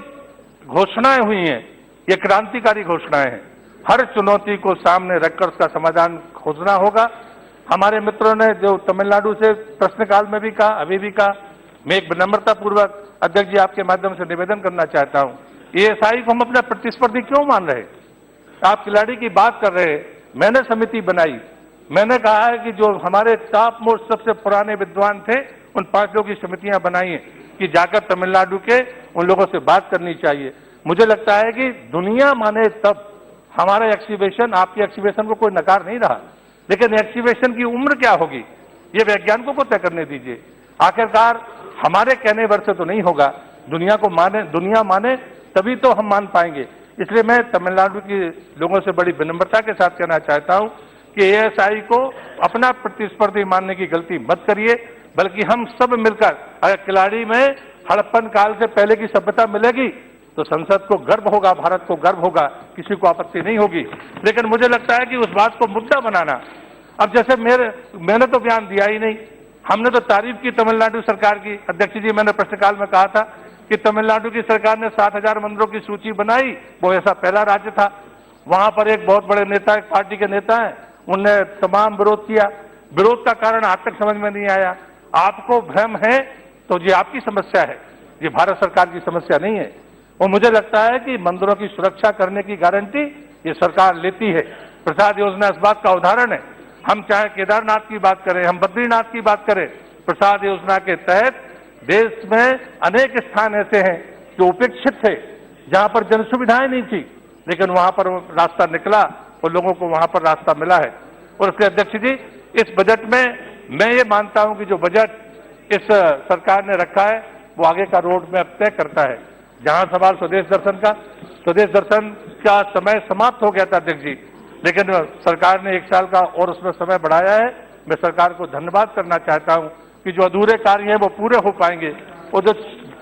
घोषणाएं हुई हैं ये क्रांतिकारी घोषणाएं हैं। हर चुनौती को सामने रखकर उसका समाधान खोजना होगा। हमारे मित्रों ने जो तमिलनाडु से प्रश्नकाल में भी कहा, अभी भी कहा, मैं एक विनम्रता पूर्वक अध्यक्ष जी आपके माध्यम से निवेदन करना चाहता हूं एएसआई को हम अपना प्रतिस्पर्धी क्यों मान रहे? आप खिलाड़ी की बात कर रहे हैं, मैंने समिति बनाई, मैंने कहा है कि जो हमारे टॉप मोस्ट सबसे पुराने विद्वान थे उन 5 लोगों की समितियां बनाई हैं कि जाकर तमिलनाडु के उन लोगों से बात करनी चाहिए। मुझे लगता है कि दुनिया माने तब हमारा एक्सीबिशन, आपकी एक्सीबिशन को कोई नकार नहीं रहा, लेकिन एक्सीबिशन की उम्र क्या होगी ये वैज्ञानिकों को तय करने दीजिए। आखिरकार हमारे कहने भर से तो नहीं होगा, दुनिया माने तभी तो हम मान पाएंगे। इसलिए मैं तमिलनाडु के लोगों से बड़ी विनम्रता के साथ कहना चाहता हूं कि एएसआई को अपना प्रतिस्पर्धी मानने की गलती मत करिए, बल्कि हम सब मिलकर, अगर खिलाड़ी में हड़प्पन काल से पहले की सभ्यता मिलेगी तो संसद को गर्व होगा, भारत को गर्व होगा, किसी को आपत्ति नहीं होगी। लेकिन मुझे लगता है कि उस बात को मुद्दा बनाना, अब जैसे मैंने तो बयान दिया ही नहीं, हमने तो तारीफ की तमिलनाडु सरकार की। अध्यक्ष जी, मैंने प्रश्नकाल में कहा था कि तमिलनाडु की सरकार ने 7,000 मंदिरों की सूची बनाई, वो ऐसा पहला राज्य था। वहां पर एक बहुत बड़े नेता, एक पार्टी के नेता हैं, उनने तमाम विरोध किया। विरोध का कारण आज तक समझ में नहीं आया। आपको भ्रम है तो ये आपकी समस्या है, ये भारत सरकार की समस्या नहीं है। और मुझे लगता है कि मंदिरों की सुरक्षा करने की गारंटी ये सरकार लेती है। प्रसाद योजना इस बात का उदाहरण है। हम चाहे केदारनाथ की बात करें, हम बद्रीनाथ की बात करें, प्रसाद योजना के तहत देश में अनेक स्थान ऐसे हैं जो उपेक्षित थे, जहां पर जन सुविधाएं नहीं थी, लेकिन वहां पर रास्ता निकला और लोगों को वहां पर रास्ता मिला है। और इसलिए अध्यक्ष जी, इस बजट में मैं ये मानता हूं कि जो बजट इस सरकार ने रखा है वो आगे का रोड मैप तय करता है। जहां सवाल स्वदेश दर्शन का समय समाप्त हो गया था अध्यक्ष जी, लेकिन सरकार ने 1 साल का और उसमें समय बढ़ाया है। मैं सरकार को धन्यवाद करना चाहता हूं कि जो अधूरे कार्य हैं वो पूरे हो पाएंगे। और जो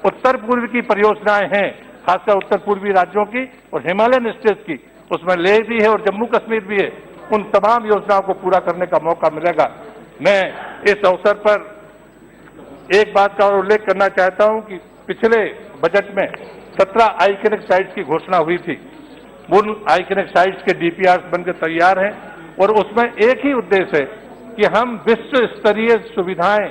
उत्तर पूर्व की परियोजनाएं हैं, खासकर उत्तर पूर्वी राज्यों की और हिमालयन स्टेट्स की, उसमें लेह भी है और जम्मू कश्मीर भी है, उन तमाम योजनाओं को पूरा करने का मौका मिलेगा। मैं इस अवसर पर एक बात का और उल्लेख करना चाहता हूं कि पिछले बजट में 17 आइकनिक साइट्स की घोषणा हुई थी। उन आइकनिक साइट्स के डीपीआर बनकर तैयार हैं और उसमें एक ही उद्देश्य है कि हम विश्व स्तरीय सुविधाएं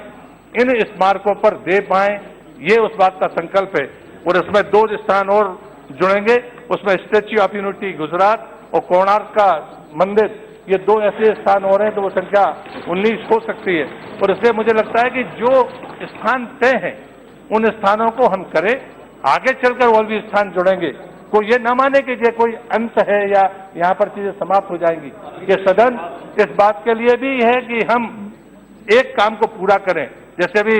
इन स्मारकों पर दे पाएं, ये उस बात का संकल्प है। और इसमें 2 स्थान और जुड़ेंगे, उसमें स्टैच्यू ऑफ यूनिटी गुजरात और कोणार्क का मंदिर, ये 2 ऐसे स्थान और हैं तो वो संख्या 19 हो सकती है। और इसलिए मुझे लगता है कि जो स्थान तय हैं उन स्थानों को हम करें, आगे चलकर और भी स्थान जुड़ेंगे। कोई ये न माने कि ये कोई अंत है या यहाँ पर चीजें समाप्त हो जाएंगी। ये सदन इस बात के लिए भी है कि हम एक काम को पूरा करें। जैसे अभी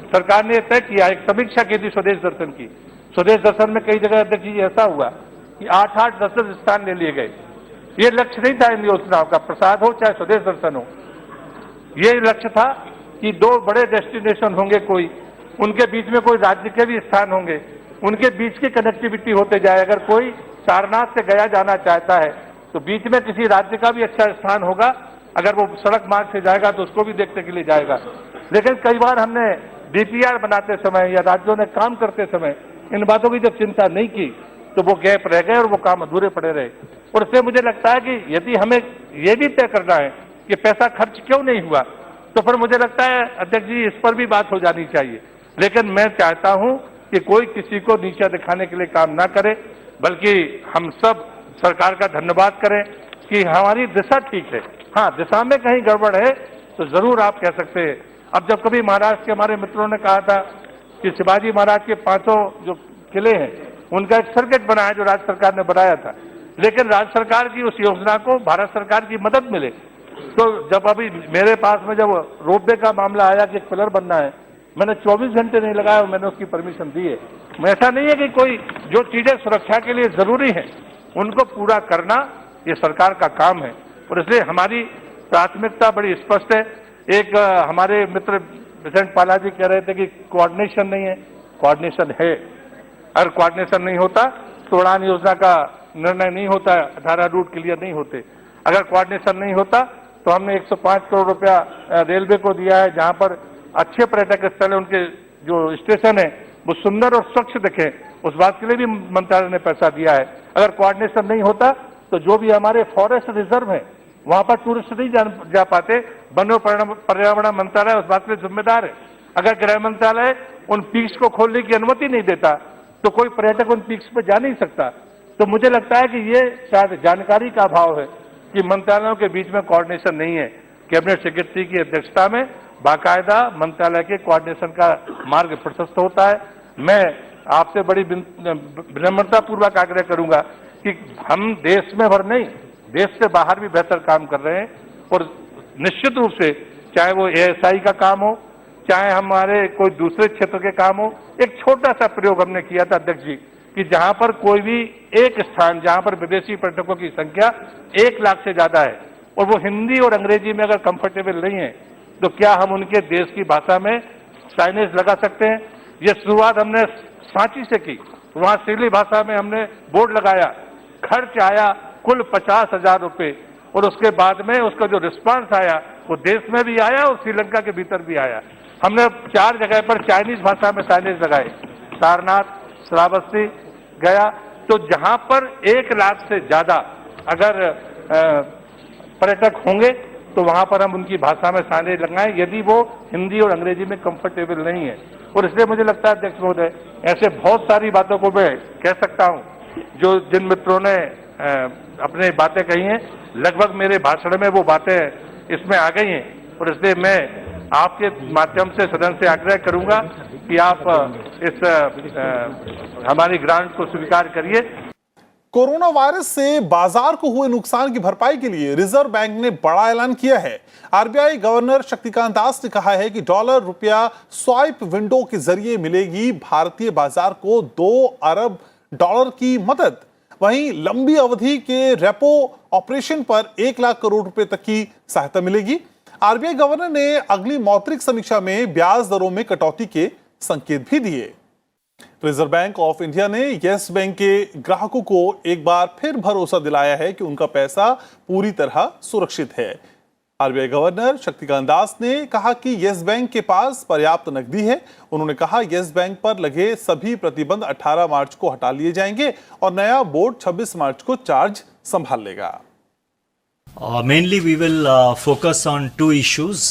सरकार ने तय किया, एक समीक्षा की थी स्वदेश दर्शन की। स्वदेश दर्शन में कई जगह अध्यक्ष जी ऐसा हुआ कि 8-8, 10-10 स्थान ले लिए गए। ये लक्ष्य नहीं था इन योजनाओं का, प्रसाद हो चाहे स्वदेश दर्शन हो। ये लक्ष्य था कि 2 बड़े डेस्टिनेशन होंगे, कोई उनके बीच में कोई राज्य के भी स्थान होंगे, उनके बीच की कनेक्टिविटी होते जाए। अगर कोई सारनाथ से गया जाना चाहता है तो बीच में किसी राज्य का भी अच्छा स्थान होगा, अगर वो सड़क मार्ग से जाएगा तो उसको भी देखने के लिए जाएगा। लेकिन कई बार हमने डीपीआर बनाते समय या राज्यों ने काम करते समय इन बातों की जब चिंता नहीं की तो वो गैप रह गए और वो काम अधूरे पड़े रहे। और इससे मुझे लगता है कि यदि हमें ये भी तय करना है कि पैसा खर्च क्यों नहीं हुआ, तो फिर मुझे लगता है अध्यक्ष जी इस पर भी बात हो जानी चाहिए। लेकिन मैं चाहता हूं कि कोई किसी को नीचा दिखाने के लिए काम ना करे, बल्कि हम सब सरकार का धन्यवाद करें कि हमारी दिशा ठीक है। हाँ, दिशा में कहीं गड़बड़ है तो जरूर आप कह सकते हैं। अब जब कभी महाराष्ट्र के हमारे मित्रों ने कहा था कि शिवाजी महाराज के 500 जो किले हैं उनका एक सर्किट बना है जो राज्य सरकार ने बनाया था, लेकिन राज्य सरकार की उस योजना को भारत सरकार की मदद मिले। तो जब अभी मेरे पास में जब रोपवे का मामला आया कि एक पिलर बनना है, मैंने 24 घंटे नहीं लगाया और मैंने उसकी परमिशन दी है। मैं ऐसा नहीं है कि कोई जो चीजें सुरक्षा के लिए जरूरी है उनको पूरा करना ये सरकार का काम है। और इसलिए हमारी प्राथमिकता बड़ी स्पष्ट है। एक हमारे मित्र प्रेसिडेंट पाला जी कह रहे थे कि कोऑर्डिनेशन नहीं है, कोऑर्डिनेशन है। अगर कोऑर्डिनेशन नहीं होता तो उड़ान योजना का निर्णय नहीं होता, 18 रूट क्लियर नहीं होते। अगर कोऑर्डिनेशन नहीं होता तो हमने 105 करोड़ रुपया रेलवे को दिया है, जहां पर अच्छे पर्यटक स्थल है, उनके जो स्टेशन है वो सुंदर और स्वच्छ दिखे, उस बात के लिए भी मंत्रालय ने पैसा दिया है। अगर कोऑर्डिनेशन नहीं होता तो जो भी हमारे फॉरेस्ट रिजर्व है वहां पर टूरिस्ट नहीं जा पाते। वन और पर्यावरण मंत्रालय उस बात के लिए जिम्मेदार है। अगर गृह मंत्रालय उन पीक्स को खोलने की अनुमति नहीं देता तो कोई पर्यटक उन पीक्स पर जा नहीं सकता। तो मुझे लगता है कि ये शायद जानकारी का अभाव है कि मंत्रालयों के बीच में कोऑर्डिनेशन नहीं है। कैबिनेट सेक्रेटरी की अध्यक्षता में बाकायदा मंत्रालय के कोऑर्डिनेशन का मार्ग प्रशस्त होता है। मैं आपसे बड़ी विनम्रता पूर्वक आग्रह करूंगा कि हम देश में भर नहीं, देश से बाहर भी बेहतर काम कर रहे हैं और निश्चित रूप से चाहे वो ASI का काम हो, चाहे हमारे कोई दूसरे क्षेत्र के काम हो, एक छोटा सा प्रयोग हमने किया था अध्यक्ष जी कि जहां पर कोई भी एक स्थान जहां पर विदेशी पर्यटकों की संख्या 1 लाख से ज्यादा है और वो हिंदी और अंग्रेजी में अगर कंफर्टेबल नहीं है तो क्या हम उनके देश की भाषा में साइनेज लगा सकते हैं। ये शुरुआत हमने सांची से की, वहां सिली भाषा में हमने बोर्ड लगाया, खर्च आया कुल 50,000 रुपए और उसके बाद में उसका जो रिस्पांस आया वो देश में भी आया और श्रीलंका के भीतर भी आया। हमने 4 जगह पर चाइनीज भाषा में साइनेज लगाए, सारनाथ, श्रावस्ती, गया। तो जहां पर 1 लाख से ज्यादा अगर पर्यटक होंगे तो वहां पर हम उनकी भाषा में साइनेज लगाएं यदि वो हिंदी और अंग्रेजी में कंफर्टेबल नहीं है। और इसलिए मुझे लगता है अध्यक्ष महोदय ऐसे बहुत सारी बातों को मैं कह सकता हूं जो जिन मित्रों ने अपने बातें कही हैं, लगभग मेरे भाषण में वो बातें इसमें आ गई हैं और इसलिए मैं आपके माध्यम से सदन से आग्रह करूंगा कि आप इस हमारी ग्रांट को स्वीकार करिए। कोरोना वायरस से बाजार को हुए नुकसान की भरपाई के लिए रिजर्व बैंक ने बड़ा ऐलान किया है। आरबीआई गवर्नर शक्तिकांत दास ने कहा है कि डॉलर रुपया स्वाइप विंडो के जरिए मिलेगी भारतीय बाजार को 2 अरब डॉलर की मदद। वहीं लंबी अवधि के रेपो ऑपरेशन पर 1 लाख करोड़ रुपए तक की सहायता मिलेगी। आरबीआई गवर्नर ने अगली मौद्रिक समीक्षा में ब्याज दरों में कटौती के संकेत भी दिए। रिजर्व बैंक ऑफ इंडिया ने येस बैंक के ग्राहकों को एक बार फिर भरोसा दिलाया है कि उनका पैसा पूरी तरह सुरक्षित है। आरबीआई गवर्नर शक्तिकांत दास ने कहा कि येस बैंक के पास पर्याप्त नकदी है। उन्होंने कहा येस बैंक पर लगे सभी प्रतिबंध 18 मार्च को हटा लिए जाएंगे और नया बोर्ड 26 मार्च को चार्ज संभाल लेगा। Mainly we will focus on 2 issues.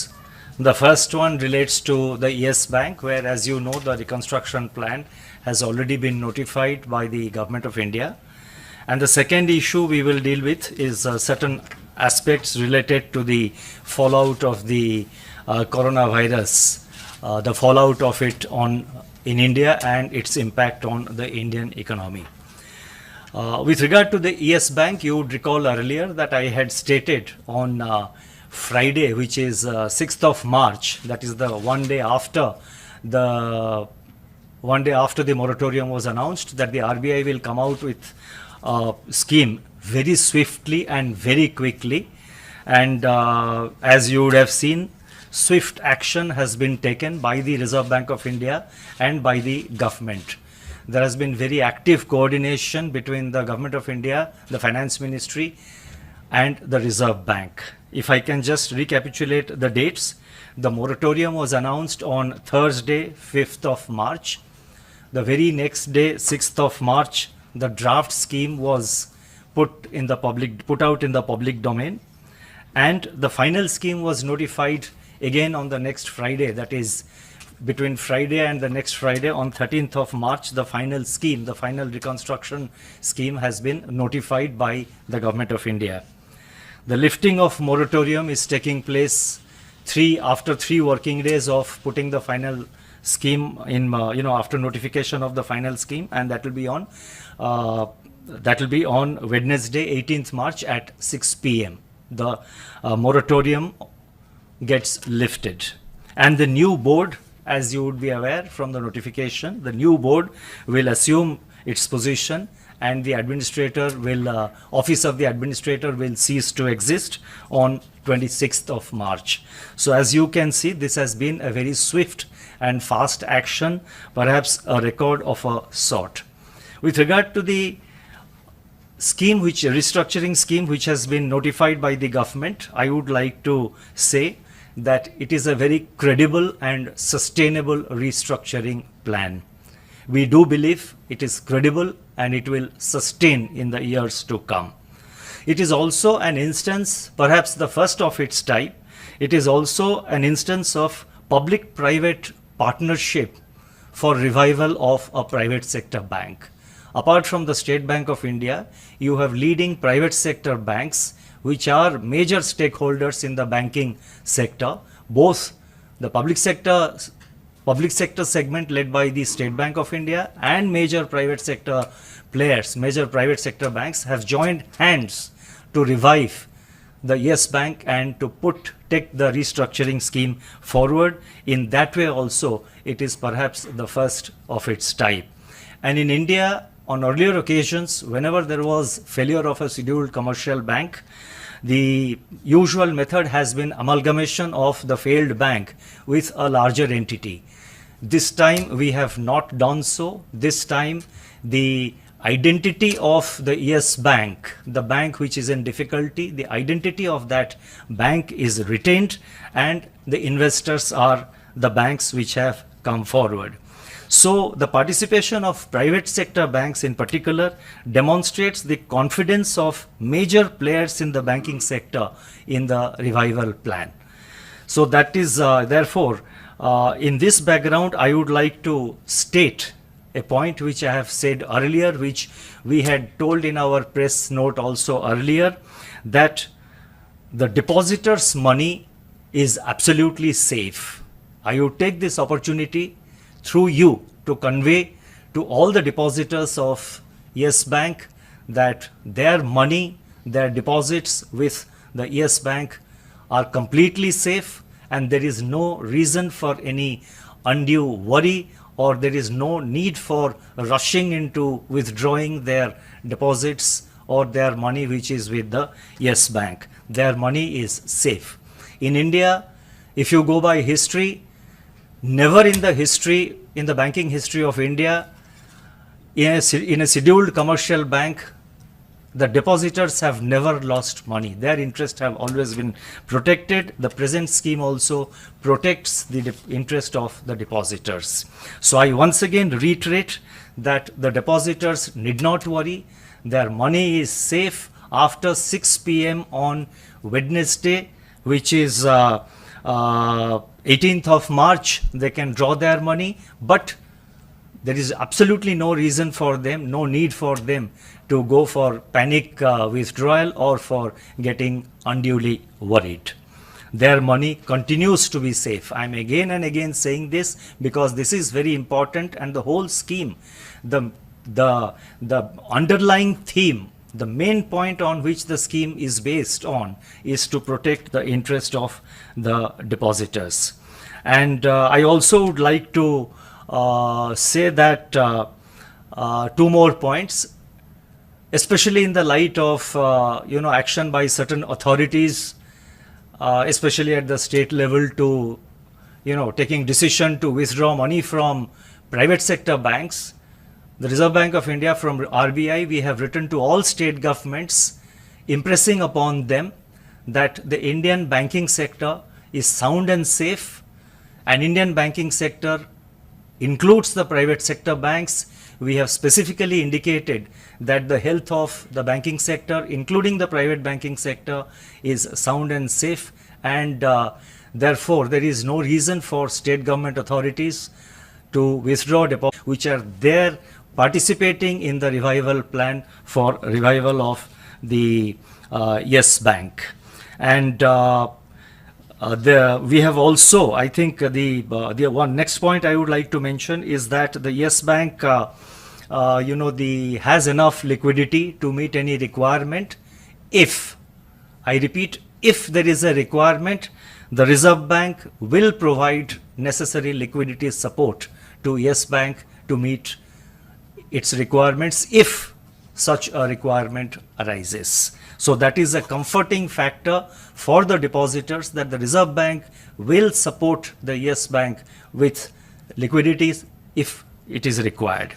The first one relates to the Yes Bank, where, as you know, the reconstruction plan has already been notified by the Government of India. And the second issue we will deal with is certain aspects related to the fallout of the coronavirus, the fallout of it in India and its impact on the Indian economy. With regard to the Yes Bank, you would recall earlier that I had stated on Friday, which is 6th of March, that is the one day after the moratorium was announced, that the RBI will come out with a scheme very swiftly and very quickly. And as you would have seen, swift action has been taken by the Reserve Bank of India and by the government. There has been very active coordination between the Government of India, the Finance Ministry and the Reserve Bank. If I can just recapitulate the dates, the moratorium was announced on Thursday, 5th of March. The very next day, 6th of March, the draft scheme was put out in the public domain, and the final scheme was notified again on the next Friday, that is between Friday and the next Friday on 13th of March. The final scheme, the final reconstruction scheme has been notified by the Government of India. The lifting of moratorium is taking place after 3 working days of putting the final scheme in, after notification of the final scheme, and that will be on Wednesday, 18th March at 6 p.m. The moratorium gets lifted, and the new board, as you would be aware from the notification, the new board will assume its position, and the office of the administrator will cease to exist on 26th of March. So as you can see, this has been a very swift and fast action, perhaps a record of a sort. With regard to the restructuring scheme which has been notified by the government, I would like to say that it is a very credible and sustainable restructuring plan. We do believe it is credible and it will sustain in the years to come. It is also an instance, perhaps the first of its type, it is also an instance of public-private partnership for revival of a private sector bank. Apart from the State Bank of India, you have leading private sector banks which are major stakeholders in the banking sector, both the public sector segment led by the State Bank of India and major private sector players, major private sector banks have joined hands to revive the Yes Bank and to take the restructuring scheme forward. In that way also, it is perhaps the first of its type. And in India, on earlier occasions, whenever there was failure of a scheduled commercial bank, the usual method has been amalgamation of the failed bank with a larger entity. This time we have not done so. This time the identity of the Yes Bank, the bank which is in difficulty, the identity of that bank is retained and the investors are the banks which have come forward. So the participation of private sector banks in particular demonstrates the confidence of major players in the banking sector in the revival plan. So that is therefore in this background I would like to state a point which I have said earlier, which we had told in our press note also earlier, that the depositors' money is absolutely safe. I would take this opportunity through you to convey to all the depositors of Yes Bank that their money, their deposits with the Yes Bank are completely safe and there is no reason for any undue worry or there is no need for rushing into withdrawing their deposits or their money which is with the Yes Bank. Their money is safe. In India, if you go by history, never in the banking history of India, in a scheduled commercial bank, the depositors have never lost money. Their interests have always been protected. The present scheme also protects the interest of the depositors. So I once again reiterate that the depositors need not worry. Their money is safe after 6 p.m. on Wednesday, which is 18th of March. They can draw their money, but there is absolutely no reason for them, no need for them to go for panic withdrawal or for getting unduly worried. Their money continues to be safe. I'm again and again saying this because this is very important, and the whole scheme, the underlying theme, the main point on which the scheme is based on is to protect the interest of the depositors. And I also would like to say that two more points, especially in the light of action by certain authorities, especially at the state level, to taking decision to withdraw money from private sector banks. The Reserve Bank of India, from RBI, we have written to all state governments impressing upon them that the Indian banking sector is sound and safe, and Indian banking sector includes the private sector banks. We have specifically indicated that the health of the banking sector, including the private banking sector, is sound and safe, and therefore there is no reason for state government authorities to withdraw deposits which are there participating in the revival plan for revival of the Yes Bank. And we have also, I think the one next point I would like to mention is that the Yes Bank has enough liquidity to meet any requirement. If, I repeat, if there is a requirement, the Reserve Bank will provide necessary liquidity support to Yes Bank to meet its requirements if such a requirement arises. So that is a comforting factor for the depositors, that the Reserve Bank will support the Yes Bank with liquidities if it is required.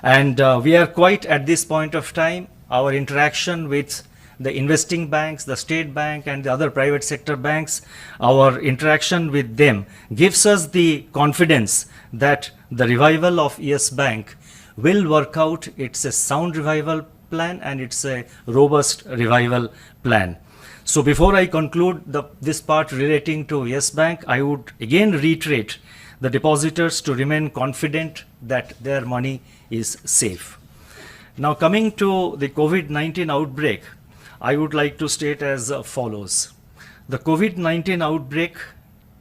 And we are quite, at this point of time, our interaction with the investing banks, the State Bank and the other private sector banks, our interaction with them gives us the confidence that the revival of Yes Bank will work out. It's a sound revival plan and it's a robust revival plan. So before I conclude this part relating to Yes Bank, I would again reiterate the depositors to remain confident that their money is safe. Now, coming to the COVID-19 outbreak, I would like to state as follows. The COVID-19 outbreak,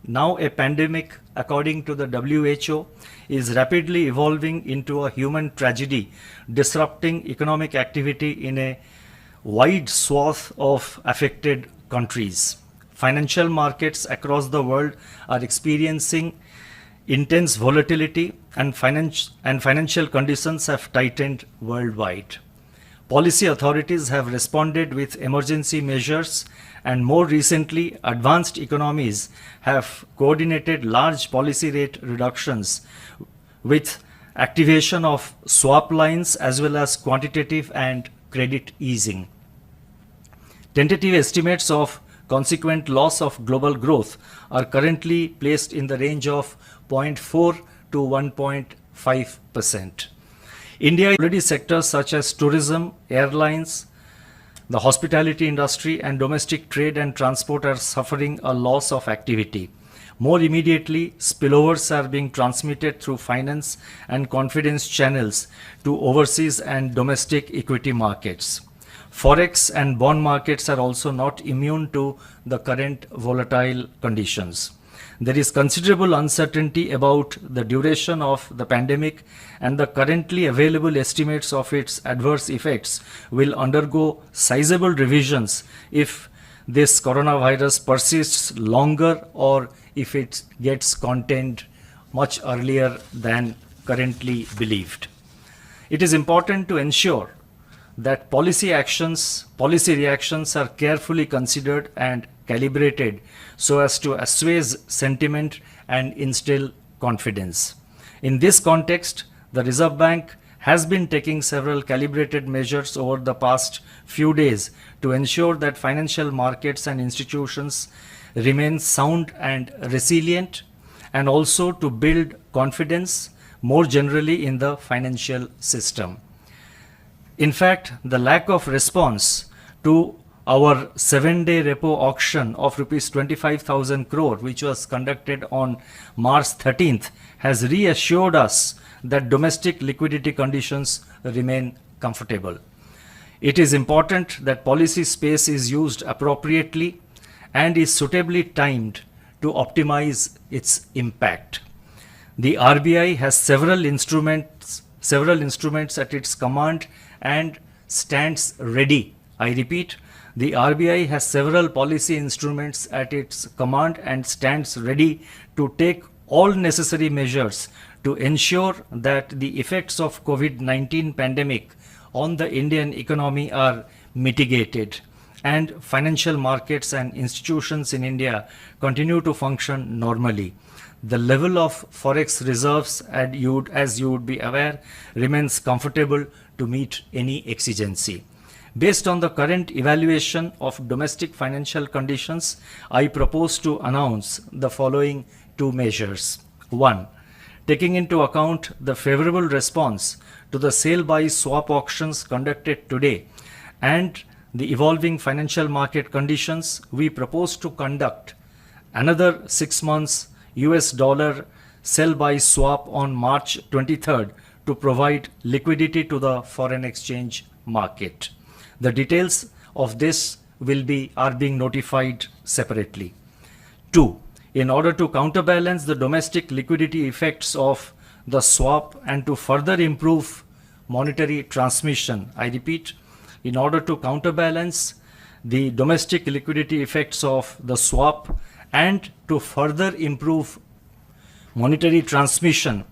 now a pandemic according to the WHO, is rapidly evolving into a human tragedy, disrupting economic activity in a wide swath of affected countries. Financial markets across the world are experiencing intense volatility, and financial conditions have tightened worldwide. Policy authorities have responded with emergency measures, and more recently, advanced economies have coordinated large policy rate reductions with activation of swap lines as well as quantitative and credit easing. Tentative estimates of consequent loss of global growth are currently placed in the range of 0.4 to 1.5%. India already sectors such as tourism, airlines, the hospitality industry and domestic trade and transport are suffering a loss of activity. More immediately, spillovers are being transmitted through finance and confidence channels to overseas and domestic equity markets. Forex and bond markets are also not immune to the current volatile conditions. There is considerable uncertainty about the duration of the pandemic, and the currently available estimates of its adverse effects will undergo sizable revisions if this coronavirus persists longer or if it gets contained much earlier than currently believed. It is important to ensure that policy reactions are carefully considered and calibrated so as to assuage sentiment and instill confidence. In this context, the Reserve Bank has been taking several calibrated measures over the past few days to ensure that financial markets and institutions remain sound and resilient, and also to build confidence more generally in the financial system. In fact, the lack of response to our 7-day repo auction of rupees 25,000 crore, which was conducted on March 13th, has reassured us that domestic liquidity conditions remain comfortable. It is important that policy space is used appropriately and is suitably timed to optimize its impact. The RBI has several instruments at its command and stands ready. I repeat, the RBI has several policy instruments at its command and stands ready to take all necessary measures to ensure that the effects of COVID-19 pandemic on the Indian economy are mitigated and financial markets and institutions in India continue to function normally. The level of forex reserves, as you would be aware, remains comfortable to meet any exigency. Based on the current evaluation of domestic financial conditions, I propose to announce the following two measures. 1. Taking into account the favorable response to the sale-buy swap auctions conducted today and the evolving financial market conditions, we propose to conduct another 6 months US dollar sell-buy swap on March 23rd to provide liquidity to the foreign exchange market. The details of this are being notified separately. 2. In order to counterbalance the domestic liquidity effects of the swap and to further improve monetary transmission, I repeat, in order to counterbalance the domestic liquidity effects of the swap and to further improve monetary transmission,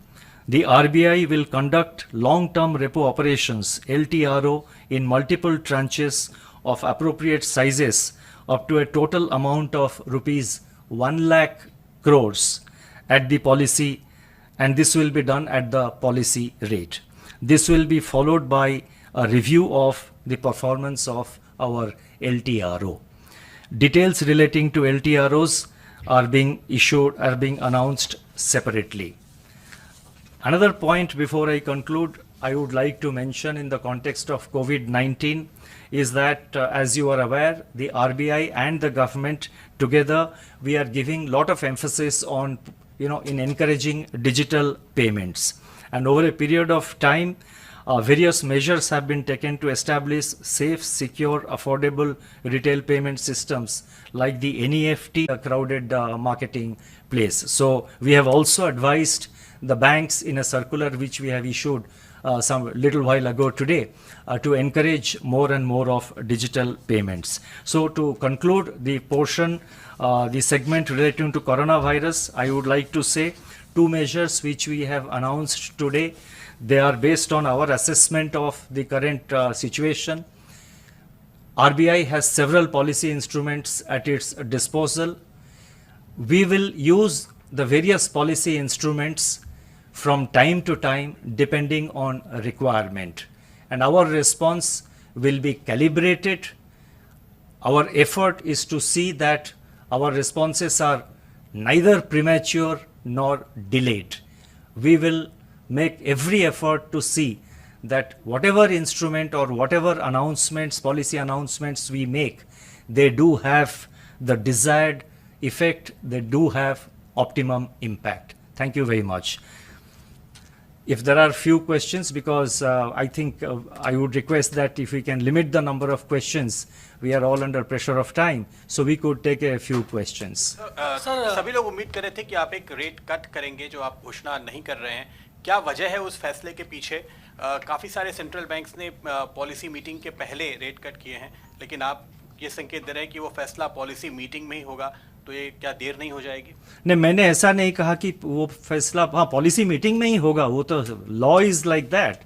the RBI will conduct long-term repo operations, LTRO, in multiple tranches of appropriate sizes up to a total amount of rupees 1 lakh crores at the policy, and this will be done at the policy rate. This will be followed by a review of the performance of our LTRO. Details relating to LTROs are being announced separately. Another point before I conclude, I would like to mention in the context of COVID-19 is that, as you are aware, the RBI and the government together, we are giving lot of emphasis on in encouraging digital payments. And over a period of time, various measures have been taken to establish safe, secure, affordable retail payment systems like the NEFT, a crowded marketing place. So we have also advised the banks in a circular which we have issued some little while ago today to encourage more and more of digital payments. So to conclude the portion, the segment relating to coronavirus, I would like to say 2 measures which we have announced today. They are based on our assessment of the current situation. RBI has several policy instruments at its disposal. We will use the various policy instruments from time to time depending on requirement. And our response will be calibrated. Our effort is to see that our responses are neither premature nor delayed. We will make every effort to see that whatever instrument or whatever announcements, policy announcements we make, they do have the desired effect, they do have optimum impact. Thank you very much. If there are few questions, because I think I would request that if we can limit the number of questions, we are all under pressure of time, so we could take a few questions. Sir, सभी लोग उम्मीद कर रहे थे कि आप एक रेट कट करेंगे जो आप घोषणा नहीं कर रहे हैं। क्या वजह है उस फैसले के पीछे? काफ़ी सारे सेंट्रल बैंक्स ने पॉलिसी मीटिंग के पहले रेट कट किए हैं, लेकिन आप ये संकेत दे रहे हैं कि वो फैसला पॉलिसी मीटिंग में ही होगा, तो ये क्या देर नहीं हो जाएगी? नहीं, मैंने ऐसा नहीं कहा कि वो फैसला पॉलिसी मीटिंग में ही होगा, वो तो law is like that.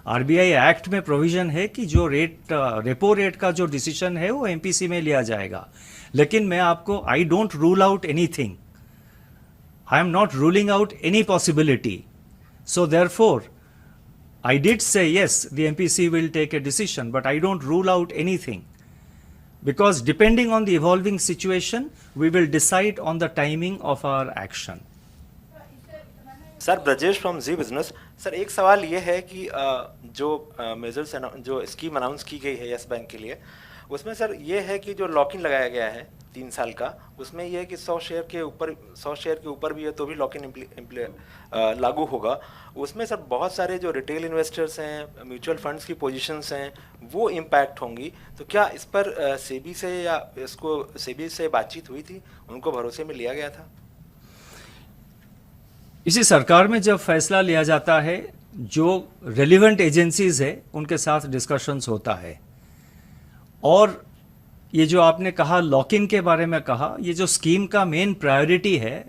RBI act में प्रोविजन है कि जो रेपो रेट का जो डिसीजन है वो एमपीसी में लिया जाएगा। लेकिन मैं आपको, I don't rule out anything, I am not ruling out any possibility. So therefore, I did say yes, the MPC will take a decision, but I don't rule out anything, because depending on the evolving situation, we will decide on the timing of our action. Sir, Brajesh from Zee business. Sir, एक सवाल ये है कि जो मेजर्स जो स्कीम अनाउंस की गई है यस बैंक के लिए, उसमें सर ये है कि जो लॉक इन लगाया गया है 3 साल का, उसमें ये है कि 100 शेयर के ऊपर भी है तो भी लॉक इन लागू होगा। उसमें सर बहुत सारे जो रिटेल इन्वेस्टर्स हैं, म्यूचुअल फंड्स की पोजीशंस हैं, वो इम्पैक्ट होंगी। तो क्या इस पर सेबी से या सेबी से बातचीत हुई थी, उनको भरोसे में लिया गया था? इसी सरकार में जब फैसला लिया जाता है, जो रेलिवेंट एजेंसीज है उनके साथ डिस्कशंस होता है। और ये जो आपने कहा लॉक इन के बारे में कहा, ये जो स्कीम का मेन प्रायोरिटी है,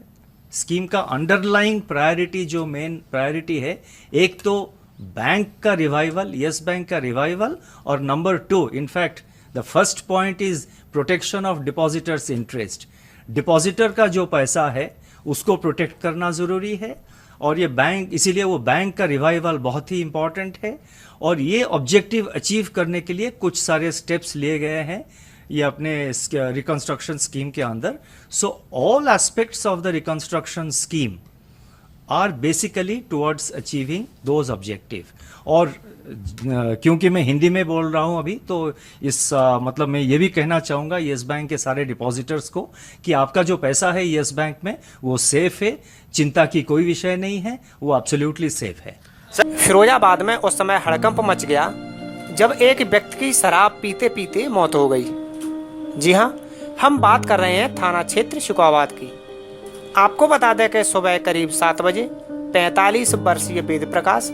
स्कीम का अंडरलाइंग प्रायोरिटी जो मेन प्रायोरिटी है, एक तो बैंक का रिवाइवल, यस बैंक का रिवाइवल, और number 2, in fact the first point is protection of depositors interest. Depositor का जो पैसा है उसको प्रोटेक्ट करना ज़रूरी है, और ये बैंक, इसीलिए वो बैंक का रिवाइवल बहुत ही इंपॉर्टेंट है। और ये ऑब्जेक्टिव अचीव करने के लिए कुछ सारे स्टेप्स लिए गए हैं ये अपने रिकंस्ट्रक्शन स्कीम के अंदर। So all aspects of the reconstruction scheme are basically towards achieving those objective. और क्योंकि मैं हिंदी में बोल रहा हूं अभी, तो इस मतलब मैं ये भी कहना चाहूँगा यस बैंक के सारे डिपॉजिटर्स को कि आपका जो पैसा है यस बैंक में वो सेफ है, चिंता की कोई विषय नहीं है, वो एब्सोल्युटली सेफ है। फिरोजाबाद में उस समय हड़कंप मच गया जब एक व्यक्ति की शराब पीते पीते मौत हो गई। जी हाँ, हम बात कर रहे हैं थाना क्षेत्र शुकाबाद की। आपको बता दें कि सुबह करीब 7 बजे 45 वर्षीय वेद प्रकाश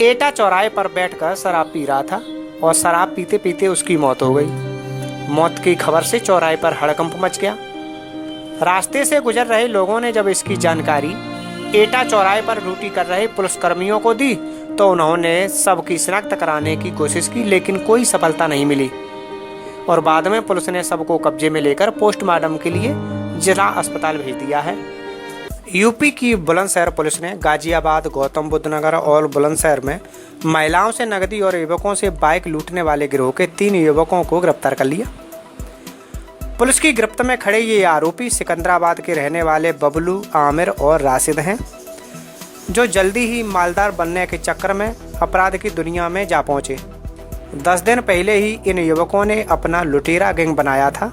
एटा चौराहे पर बैठकर शराब पी रहा था और शराब पीते पीते उसकी मौत हो गई। मौत की खबर से चौराहे पर हड़कंप मच गया। रास्ते से गुजर रहे लोगों ने जब इसकी जानकारी एटा चौराहे पर ड्यूटी कर रहे पुलिसकर्मियों को दी तो उन्होंने सबकी शिनाख्त कराने की कोशिश की, लेकिन कोई सफलता नहीं मिली और बाद में पुलिस ने सबको कब्जे में लेकर पोस्टमार्टम के लिए जिला अस्पताल भेज दिया है। यूपी की बुलंदशहर पुलिस ने गाजियाबाद, गौतम बुद्ध नगर और बुलंदशहर में महिलाओं से नकदी और युवकों से बाइक लूटने वाले गिरोह के 3 युवकों को गिरफ्तार कर लिया। पुलिस की गिरफ्त में खड़े ये आरोपी सिकंदराबाद के रहने वाले बबलू, आमिर और राशिद हैं, जो जल्दी ही मालदार बनने के चक्कर में अपराध की दुनिया में जा पहुंचे। 10 दिन पहले ही इन युवकों ने अपना लुटेरा गैंग बनाया था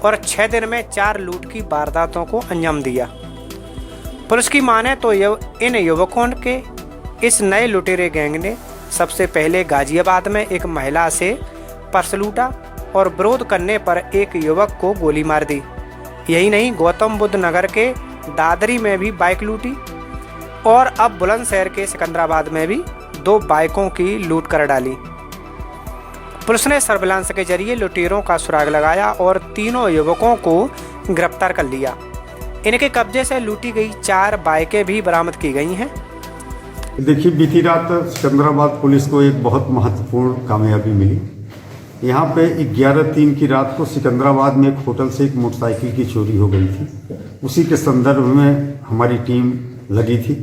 और 6 दिन में 4 लूट की वारदातों को अंजाम दिया। पुलिस की माने तो इन युवकों के इस नए लुटेरे गैंग ने सबसे पहले गाजियाबाद में एक महिला से पर्स लूटा और विरोध करने पर एक युवक को गोली मार दी। यही नहीं, गौतम बुद्ध नगर के दादरी में भी बाइक लूटी और अब बुलंदशहर के सिकंदराबाद में भी 2 बाइकों की लूट कर डाली। पुलिस ने सर्विलांस के जरिए लुटेरों का सुराग लगाया और तीनों युवकों को गिरफ्तार कर लिया। इनके कब्जे से लूटी गई 4 बाइकें भी बरामद की गई हैं। देखिए, बीती रात सिकंदराबाद पुलिस को एक बहुत महत्वपूर्ण कामयाबी मिली। यहाँ पे 11/3 की रात को सिकंदराबाद में एक होटल से एक मोटरसाइकिल की चोरी हो गई थी। उसी के संदर्भ में हमारी टीम लगी थी।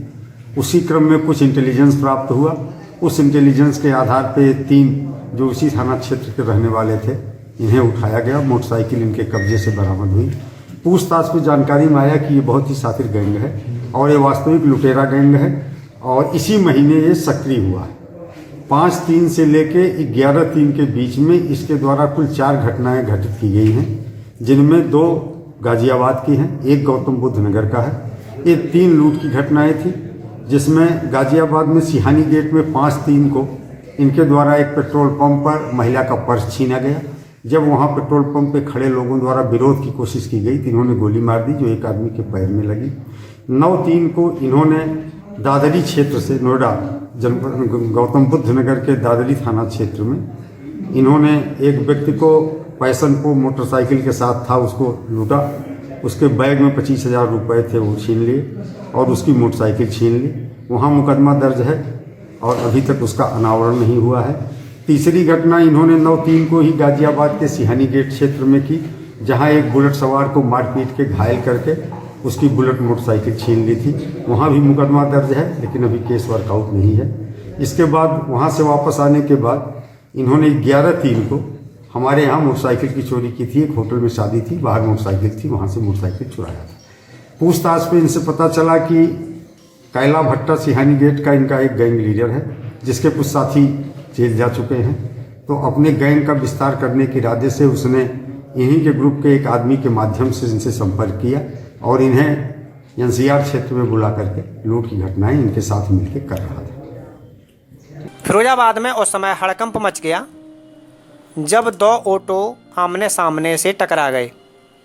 उसी क्रम में कुछ इंटेलिजेंस प्राप्त हुआ। उस इंटेलिजेंस के आधार पे 3 जो उसी थाना क्षेत्र के रहने वाले थे, इन्हें उठाया गया। मोटरसाइकिल इनके कब्जे से बरामद हुई। पूछताछ में जानकारी में आया कि ये बहुत ही शातिर गैंग है और ये वास्तविक लुटेरा गैंग है और इसी महीने ये सक्रिय हुआ है। 5/3 से लेके 11/3 के बीच में इसके द्वारा कुल 4 घटनाएं घटित की गई हैं, जिनमें 2 गाजियाबाद की हैं, 1 गौतम बुद्ध नगर का है। ये 3 लूट की घटनाएं थी, जिसमें गाजियाबाद में सिहानी गेट में 5/3 को इनके द्वारा एक पेट्रोल पंप पर महिला का पर्स छीना गया। जब वहां पेट्रोल पंप पे खड़े लोगों द्वारा विरोध की कोशिश की गई तो इन्होंने गोली मार दी, जो एक आदमी के पैर में लगी। 9/3 को इन्होंने दादरी क्षेत्र से, नोएडा जनपद गौतम बुद्ध नगर के दादरी थाना क्षेत्र में इन्होंने एक व्यक्ति को पैसन को मोटरसाइकिल के साथ था, उसको लूटा। उसके बैग में 25,000 रुपये थे, वो छीन लिए और उसकी मोटरसाइकिल छीन ली। वहाँ मुकदमा दर्ज है और अभी तक उसका अनावरण नहीं हुआ है। तीसरी घटना इन्होंने 9/3 को ही गाजियाबाद के सिहानी गेट क्षेत्र में की, जहाँ एक बुलेट सवार को मारपीट के घायल करके उसकी बुलेट मोटरसाइकिल छीन ली थी। वहाँ भी मुकदमा दर्ज है, लेकिन अभी केस वर्कआउट नहीं है। इसके बाद वहाँ से वापस आने के बाद इन्होंने 11/3 को हमारे यहाँ मोटरसाइकिल की चोरी की थी। एक होटल में शादी थी, बाहर मोटरसाइकिल थी, वहाँ से मोटरसाइकिल चुराया था। पूछताछ पे इनसे पता चला कि कैला भट्टा सिहानी गेट का इनका एक गैंग लीडर है, जिसके कुछ साथी जेल जा चुके हैं। तो अपने गैंग का विस्तार करने के इरादे से उसने इन्हीं के ग्रुप के एक आदमी के माध्यम से इनसे संपर्क किया और इन्हें एनसीआर क्षेत्र में बुला करके लूट की घटनाएं इनके साथ मिलकर कर रहा था। फिरोजाबाद में उस समय हड़कंप मच गया जब 2 ऑटो आमने सामने से टकरा गए।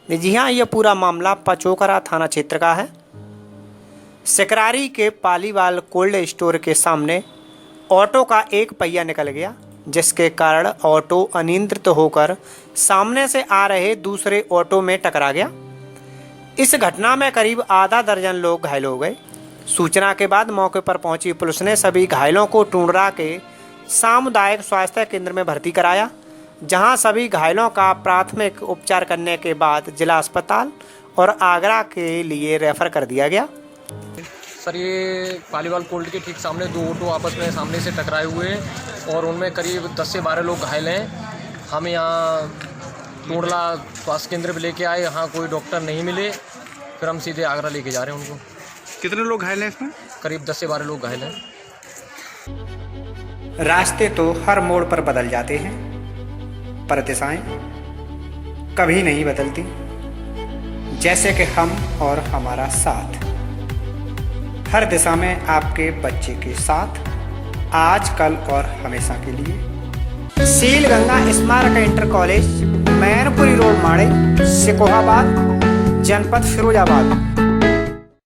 जी हाँ, यह पूरा मामला पचोकरा थाना क्षेत्र का है। सिकरारी के पालीवाल कोल्ड स्टोर के सामने ऑटो का एक पहिया निकल गया, जिसके कारण ऑटो अनियंत्रित होकर सामने से आ रहे दूसरे ऑटो में टकरा गया। इस घटना में करीब आधा दर्जन लोग घायल हो गए। सूचना के बाद मौके पर पहुंची पुलिस ने सभी घायलों को टूंडरा के सामुदायिक स्वास्थ्य केंद्र में भर्ती कराया, जहां सभी घायलों का प्राथमिक उपचार करने के बाद जिला अस्पताल और आगरा के लिए रेफर कर दिया गया। सर, ये पालीवाल कोल्ड के ठीक सामने 2 ऑटो आपस में सामने से टकराए हुए हैं और उनमें करीब 10 से 12 लोग घायल हैं। हम यहाँ टूंडला स्वास्थ्य केंद्र पे लेके आए, यहाँ कोई डॉक्टर नहीं मिले, फिर हम सीधे आगरा लेके जा रहे हैं उनको। कितने लोग घायल हैं इसमें? करीब 10 से 12 लोग घायल हैं। रास्ते तो हर मोड़ पर बदल जाते हैं, पर दिशाएं कभी नहीं बदलती, जैसे कि हम और हमारा साथ। हर दिशा में आपके बच्चे के साथ, आज, कल और हमेशा के लिए। सील गंगा स्मारक इंटर कॉलेज, मैनपुरी रोड, माड़े, सिकोहाबाद, जनपद फिरोजाबाद।